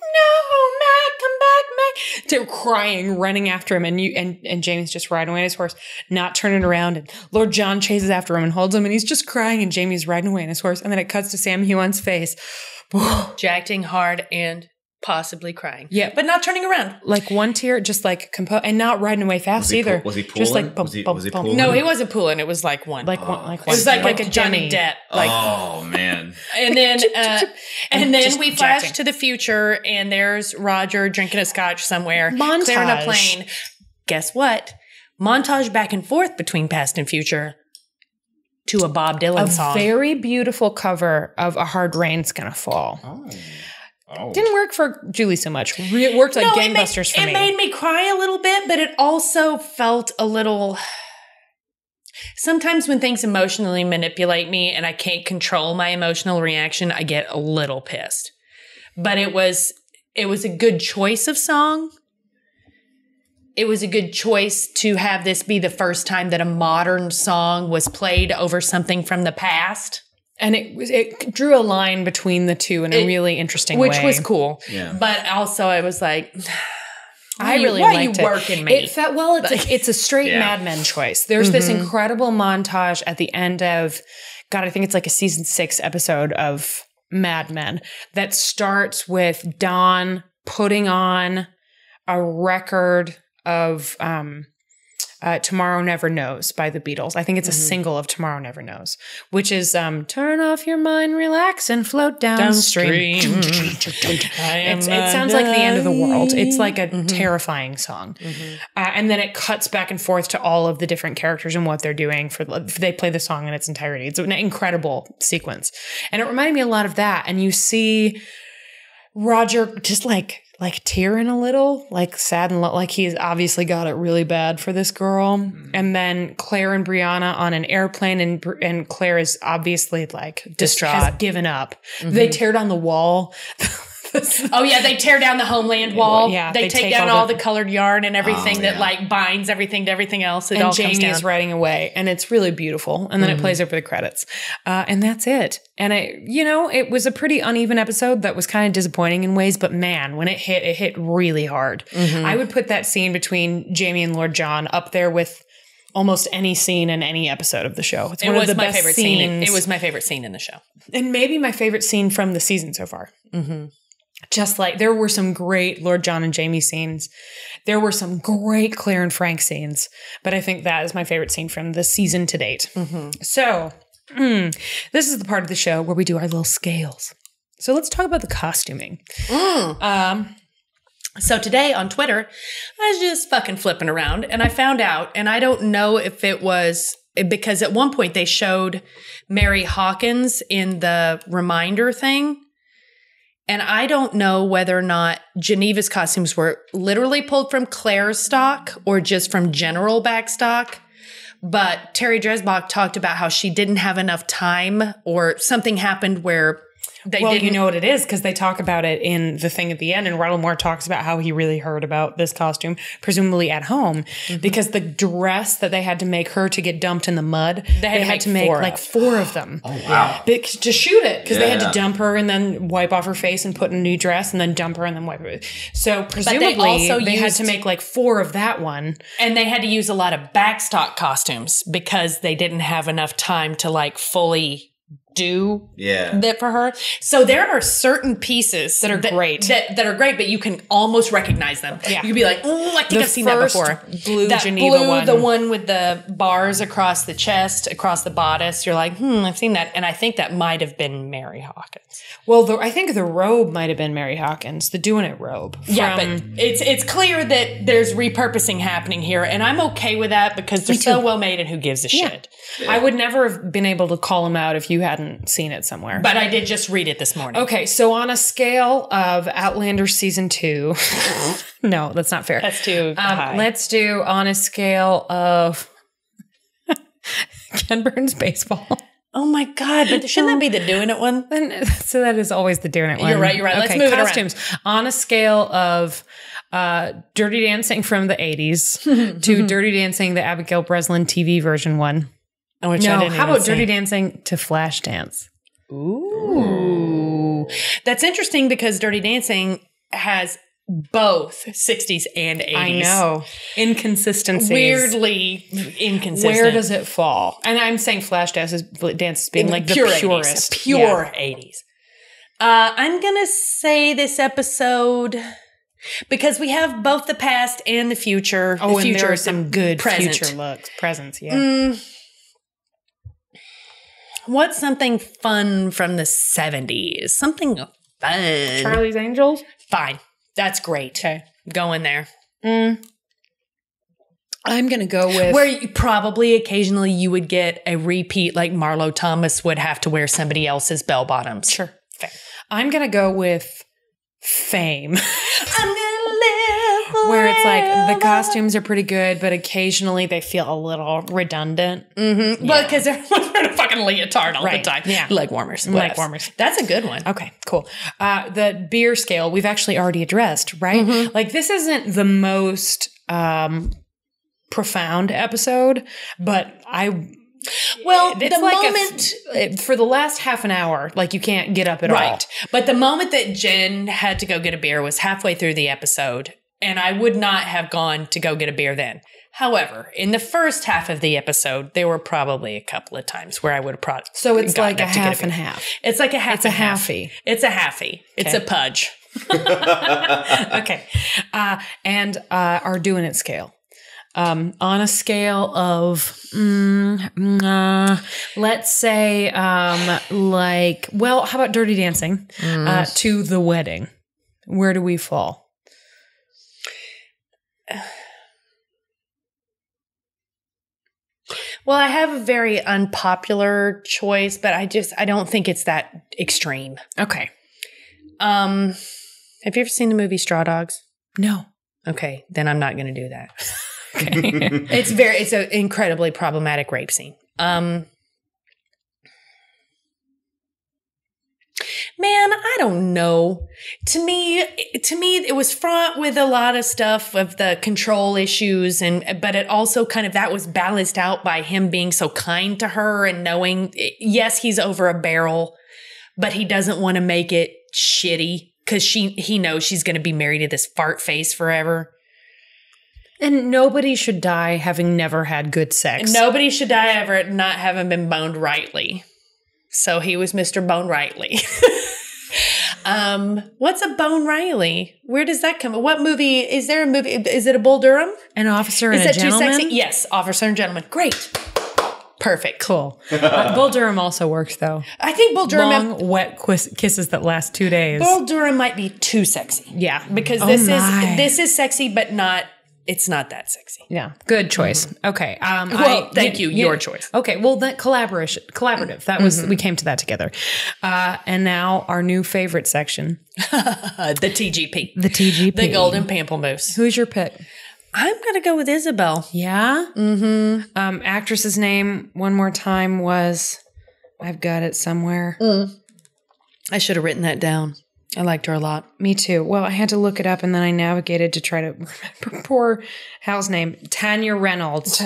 Mac, come back, Mac." They're crying, running after him. And Jamie's just riding away on his horse, not turning around. And Lord John chases after him and holds him. And he's just crying. And Jamie's riding away on his horse. And then it cuts to Sam Huon's face. Jacting hard and possibly crying. Yeah. But not turning around. Like one tear, just like composed, and not riding away fast either. Was he pulling? Just like Was he pulling? No, he wasn't pulling. It was like one. Like one. It was like a Johnny Depp. Like, oh, man. And then just we flash jacking. to the future, and there's Roger drinking a scotch somewhere, Montage. clearing a plane. Guess what? Montage back and forth between past and future to a Bob Dylan song. A very beautiful cover of "A Hard Rain's Gonna Fall." Oh. Didn't work for Julie so much. It worked like gangbusters for me. It made me cry a little bit, but it also felt a little... Sometimes when things emotionally manipulate me and I can't control my emotional reaction, I get a little pissed. But it was a good choice of song. It was a good choice to have this be the first time that a modern song was played over something from the past. And it drew a line between the two in a really interesting way. Which was cool. Yeah. But also I was like... I really why liked are you it. working me? It felt it's a straight Mad Men choice. There's this incredible montage at the end of, God, I think it's like a season 6 episode of Mad Men that starts with Don putting on a record of Tomorrow Never Knows by the Beatles. I think it's a single of Tomorrow Never Knows, which is turn off your mind, relax, and float downstream. It sounds like the end of the world. It's like a terrifying song. And then it cuts back and forth to all of the different characters and what they're doing. They play the song in its entirety. It's an incredible sequence. And it reminded me a lot of that. And you see Roger just like like tearing a little, like sad and like he's obviously got it really bad for this girl. And then Claire and Brianna on an airplane, and Claire is obviously like Distraught. has given up. They tear down the wall. Oh yeah, they tear down the Homeland wall. Yeah, they take down all the colored yarn and everything that like binds everything to everything else. It and all Jamie comes down. is riding away, and it's really beautiful. And then it plays over the credits, and that's it. And it was a pretty uneven episode that was kind of disappointing in ways. But man, when it hit really hard. I would put that scene between Jamie and Lord John up there with almost any scene in any episode of the show. It's one of the best favorite scenes. It was my favorite scene in the show, and maybe my favorite scene from the season so far. Just like there were some great Lord John and Jamie scenes. There were some great Claire and Frank scenes, but I think that is my favorite scene from the season to date. So this is the part of the show where we do our little scales. So let's talk about the costuming. So today on Twitter, I was just fucking flipping around and I found out, and I don't know if it was because at one point they showed Mary Hawkins in the reminder thing. And I don't know whether or not Geneva's costumes were literally pulled from Claire's stock or just from general back stock. But Terry Dresbach talked about how she didn't have enough time, or something happened where you know what it is, because they talk about it in the thing at the end, and Ronald Moore talks about how he really heard about this costume, presumably at home, because the dress that they had to make her to get dumped in the mud, they had to make like 4 of them. Oh, wow. To shoot it, because they had to dump her and then wipe off her face and put in a new dress and then dump her and then wipe her. So presumably they had to make like 4 of that one. And they had to use a lot of backstock costumes because they didn't have enough time to like fully do that for her. So there are certain pieces that are great, that are great, but you can almost recognize them. Yeah. You could be like, oh, I think I've seen that before. Geneva one. The one with the bars across the chest, across the bodice. You're like, I've seen that. And I think that might have been Mary Hawkins. Well, I think the robe might have been Mary Hawkins, the doing it robe. Yeah, but it's clear that there's repurposing happening here, and I'm okay with that because they're so well made, and who gives a shit? I would never have been able to call them out if you hadn't seen it somewhere. But I did just read it this morning. Okay, so on a scale of Outlander season 2, no, that's not fair. That's too high. Let's do on a scale of Ken Burns baseball. Oh my God, but shouldn't that be the doing it one? So that is always the doing it one. You're right. Okay, Let's move costumes. it around. On a scale of Dirty Dancing from the 80s to Dirty Dancing, the Abigail Breslin TV version one. How about Dirty Dancing to Flashdance? Ooh. That's interesting because Dirty Dancing has both 60s and 80s. I know. Inconsistencies. Weirdly inconsistent. Where does it fall? And I'm saying Flashdance is being like the purest. Pure 80s. I'm going to say this episode, because we have both the past and the future. Oh, the future, and there are some good present. future presents, yeah. What's something fun from the 70s? Something fun. Charlie's Angels? Fine. That's great. Okay. Go in there. I'm going to go with... Where probably occasionally you would get a repeat, like Marlo Thomas would have to wear somebody else's bell bottoms. Sure. Fair. I'm going to go with Fame. I'm going to live forever. Where it's like the costumes are pretty good, but occasionally they feel a little redundant. Mm-hmm. Well, because everyone's wearing a fucking leotard all the time. Yeah. Leg warmers. Leg warmers. That's a good one. Okay, cool. The beer scale we've actually already addressed, right? Mm-hmm. Like this isn't the most profound episode, but the moment for the last half an hour, like you can't get up at all. Right. But the moment that Jen had to go get a beer was halfway through the episode, and I would not have gone to go get a beer then. However, in the first half of the episode, there were probably a couple of times where I would have probably So it's like a half and half. It's like a half. It's a halfie. It's a halfie. It's a pudge. Okay. And our doing it scale. On a scale of, let's say, how about Dirty Dancing to The Wedding? Where do we fall? Well, I have a very unpopular choice, but I don't think it's that extreme. Okay. Have you ever seen the movie Straw Dogs? No. Okay, then I'm not going to do that. Okay. It's an incredibly problematic rape scene. Man, I don't know. To me, it was fraught with a lot of stuff of the control issues, but it also kind of, that was balanced out by him being so kind to her and knowing, yes, he's over a barrel, but he doesn't want to make it shitty because he knows she's going to be married to this fart face forever. And nobody should die having never had good sex. Nobody should die ever not having been boned rightly. So he was Mr. Bone Rightly. What's a Bone Riley? Where does that come? What movie? Is there a movie? Is it a Bull Durham? An Officer and a Gentleman? Is that too sexy? Yes, Officer and Gentleman. Great. Perfect. Cool. Bull Durham also works, though. I think Bull Durham... Long, wet kisses that last 2 days. Bull Durham might be too sexy. Yeah. Because this is sexy, but not... It's not that sexy. Yeah. Good choice. Okay. Thank you. Your choice. Okay. Well, that collaborative. That was, we came to that together. And now our new favorite section. The TGP. The TGP. The Golden Pamplemousse. Who's your pick? I'm going to go with Isobel. Yeah? Mm-hmm. Actress's name one more time was, I've got it somewhere. I should have written that down. I liked her a lot. Me too. Well, I had to look it up and then I navigated to try to remember poor Hal's name. Tanya Reynolds.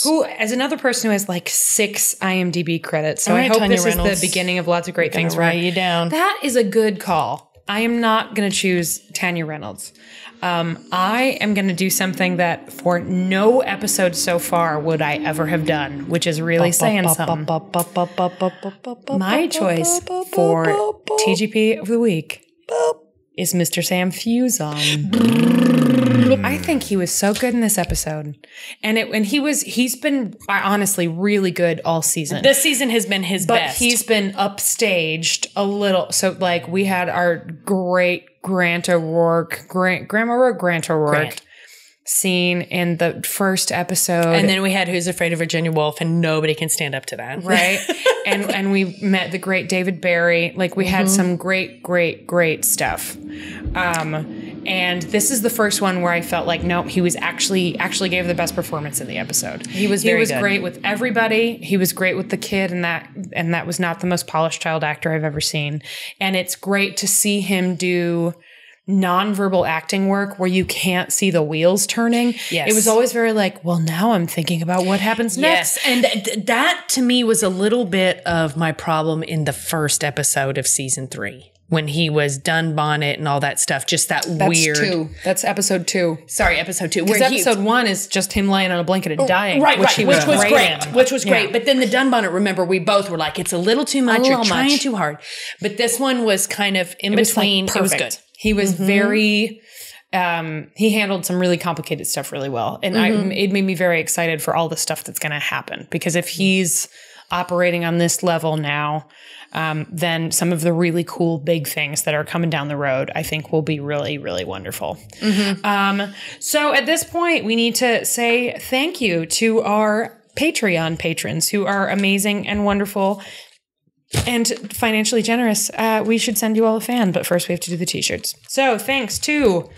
Who, as another person who has like 6 IMDb credits. So I hope Tanya Reynolds is the beginning of lots of great things. Write you down. That is a good call. I am not going to choose Tanya Reynolds. I am going to do something that for no episode so far would I ever have done, which is really saying something. My choice for TGP of the week is Mr. Sam Fuzon. I think he was so good in this episode. He's been honestly really good all season. This season has been his best. But he's been upstaged a little. So like we had our great Grant O'Rourke scene in the first episode. And then we had Who's Afraid of Virginia Woolf, and nobody can stand up to that. Right. and we met the great David Barry. Like we had some great stuff. And this is the first one where I felt like, nope, he was actually gave the best performance in the episode. He was good. Great with everybody. He was great with the kid, and that was not the most polished child actor I've ever seen. And it's great to see him do nonverbal acting work where you can't see the wheels turning. Yes. It was always very like, well, now I'm thinking about what happens next. And that to me was a little bit of my problem in the first episode of season 3. When he was Dunbonnet and all that stuff, just that's weird. That's episode 2. Sorry, episode 2. Because episode 1 is just him laying on a blanket and dying. Right, which was great. But then the Dunbonnet, remember, we both were like, it's a little too much. You're trying too hard. But this one was kind of in between. Like it was good. He was very... he handled some really complicated stuff really well. And it made me very excited for all the stuff that's going to happen. Because if he's operating on this level now... then some of the really cool big things that are coming down the road, I think will be really, really wonderful. So at this point, we need to say thank you to our Patreon patrons who are amazing and wonderful and financially generous. We should send you all a fan, but first we have to do the t-shirts. So thanks to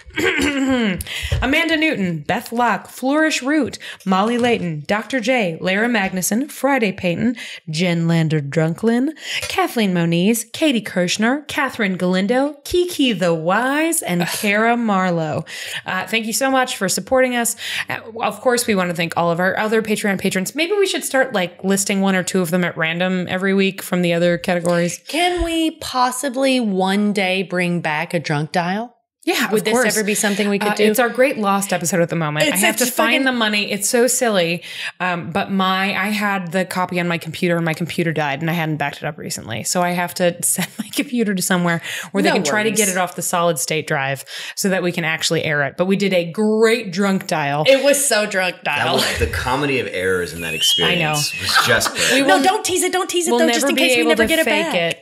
Amanda Newton, Beth Locke, Flourish Root, Molly Layton, Dr. J, Lara Magnuson, Friday Payton, Jen Lander Drunklin, Kathleen Moniz, Katie Kirshner, Kathryn Galindo, Kiki the Wise, and Kara Marlowe. Thank you so much for supporting us. Of course, we want to thank all of our other Patreon patrons. Maybe we should start like listing 1 or 2 of them at random every week from the other categories. Can we possibly one day bring back a drunk dial? Yeah, would this ever be something we could do? It's our great lost episode at the moment. I have to find the money. It's so silly. But I had the copy on my computer and my computer died and I hadn't backed it up recently. So I have to send my computer to somewhere where they can try to get it off the solid state drive so that we can actually air it. But we did a great drunk dial. It was so drunk dial. The comedy of errors in that experience was just great. Don't tease it. Don't tease it though, just in case we never get it back.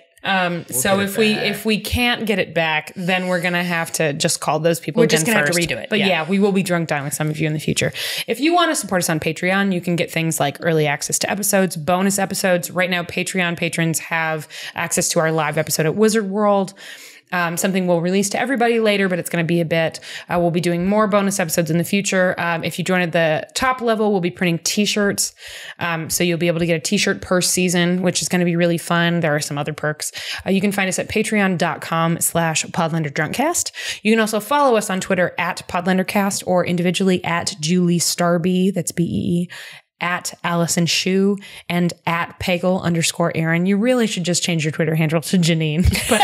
So if we can't get it back, then we're going to have to just call those people. We're just going to have to redo it. But yeah, we will be drunk dialing some of you in the future. If you want to support us on Patreon, you can get things like early access to episodes, bonus episodes. Right now, Patreon patrons have access to our live episode at Wizard World. Something we'll release to everybody later, but it's going to be a bit. We'll be doing more bonus episodes in the future. If you join at the top level, we'll be printing t-shirts. So you'll be able to get a t-shirt per season, which is going to be really fun. There are some other perks. You can find us at patreon.com/PodlanderDrunkcast. You can also follow us on Twitter at PodlanderCast or individually at Julie Starby, that's BEE, at Allison Shue, and at Pagel_Aaron. You really should just change your Twitter handle to Janine. But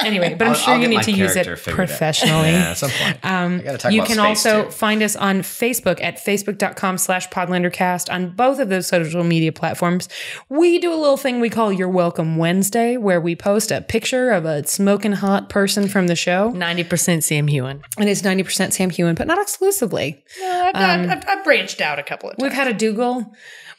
anyway, but I'm sure you need to use it professionally. Yeah, at some point. I gotta talk you about can space also too. find us on Facebook at facebook.com/PodlanderCast on both of those social media platforms. We do a little thing we call Your Welcome Wednesday, where we post a picture of a smoking hot person from the show. 90% Sam Hewen. And it's 90% Sam Hewen, but not exclusively. I've branched out a couple of times. We've had a Dougal.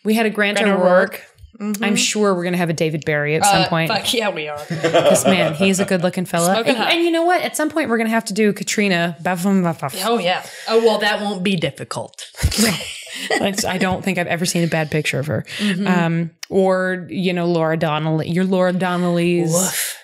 We had a Grant O'Rourke. Mm-hmm. I'm sure we're going to have a David Barry at some point. Fuck yeah, we are. Because, man, he's a good-looking fella. Smoking hot. And you know what? At some point, we're going to have to do Katrina. Oh, yeah. Oh, well, that won't be difficult. I don't think I've ever seen a bad picture of her. Mm-hmm. Or, Laura Donnelly. Your Laura Donnelly's. Woof.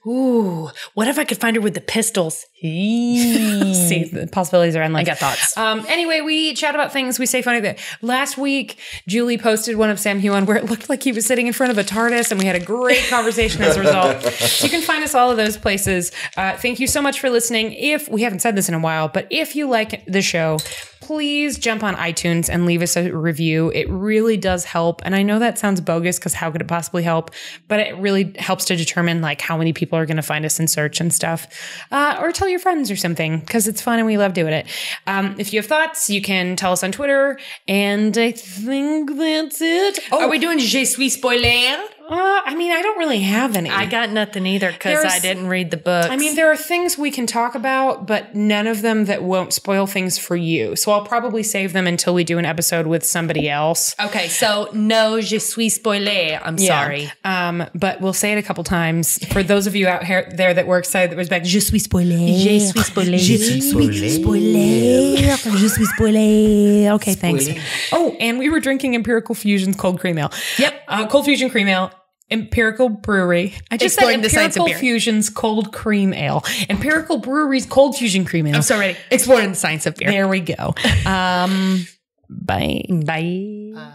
Ooh, what if I could find her with the pistols? See, the possibilities are endless. I got thoughts. Anyway, we chat about things. We say funny things. Last week, Julie posted one of Sam Hewen where it looked like he was sitting in front of a TARDIS, and we had a great conversation as a result. You can find us all of those places. Thank you so much for listening. If we haven't said this in a while, but if you like the show, please jump on iTunes and leave us a review. It really does help. And I know that sounds bogus because how could it possibly help? But it really helps to determine like how many people are going to find us in search and stuff. Or tell your friends or something because it's fun and we love doing it. If you have thoughts, you can tell us on Twitter. And I think that's it. Oh, are we doing Je suis spoiler? I don't really have any. I got nothing either because I didn't read the books. There are things we can talk about, but none of them that won't spoil things for you. So I'll probably save them until we do an episode with somebody else. Okay, so no je suis spoiler. I'm sorry. But we'll say it a couple times. For those of you out there that were excited that was back, je suis spoiler. Je suis spoiler. Je suis spoiler. Je suis spoiler. Okay, thanks. Oh, and we were drinking Empirical Fusion's Cold Cream Ale. Yep. Cold Fusion Cream Ale. Empirical Brewery. I just said Empirical Fusion's Cold Cream Ale. Empirical Brewery's Cold Fusion Cream Ale. I'm so ready. Exploring the science of beer. There we go. Bye. Bye.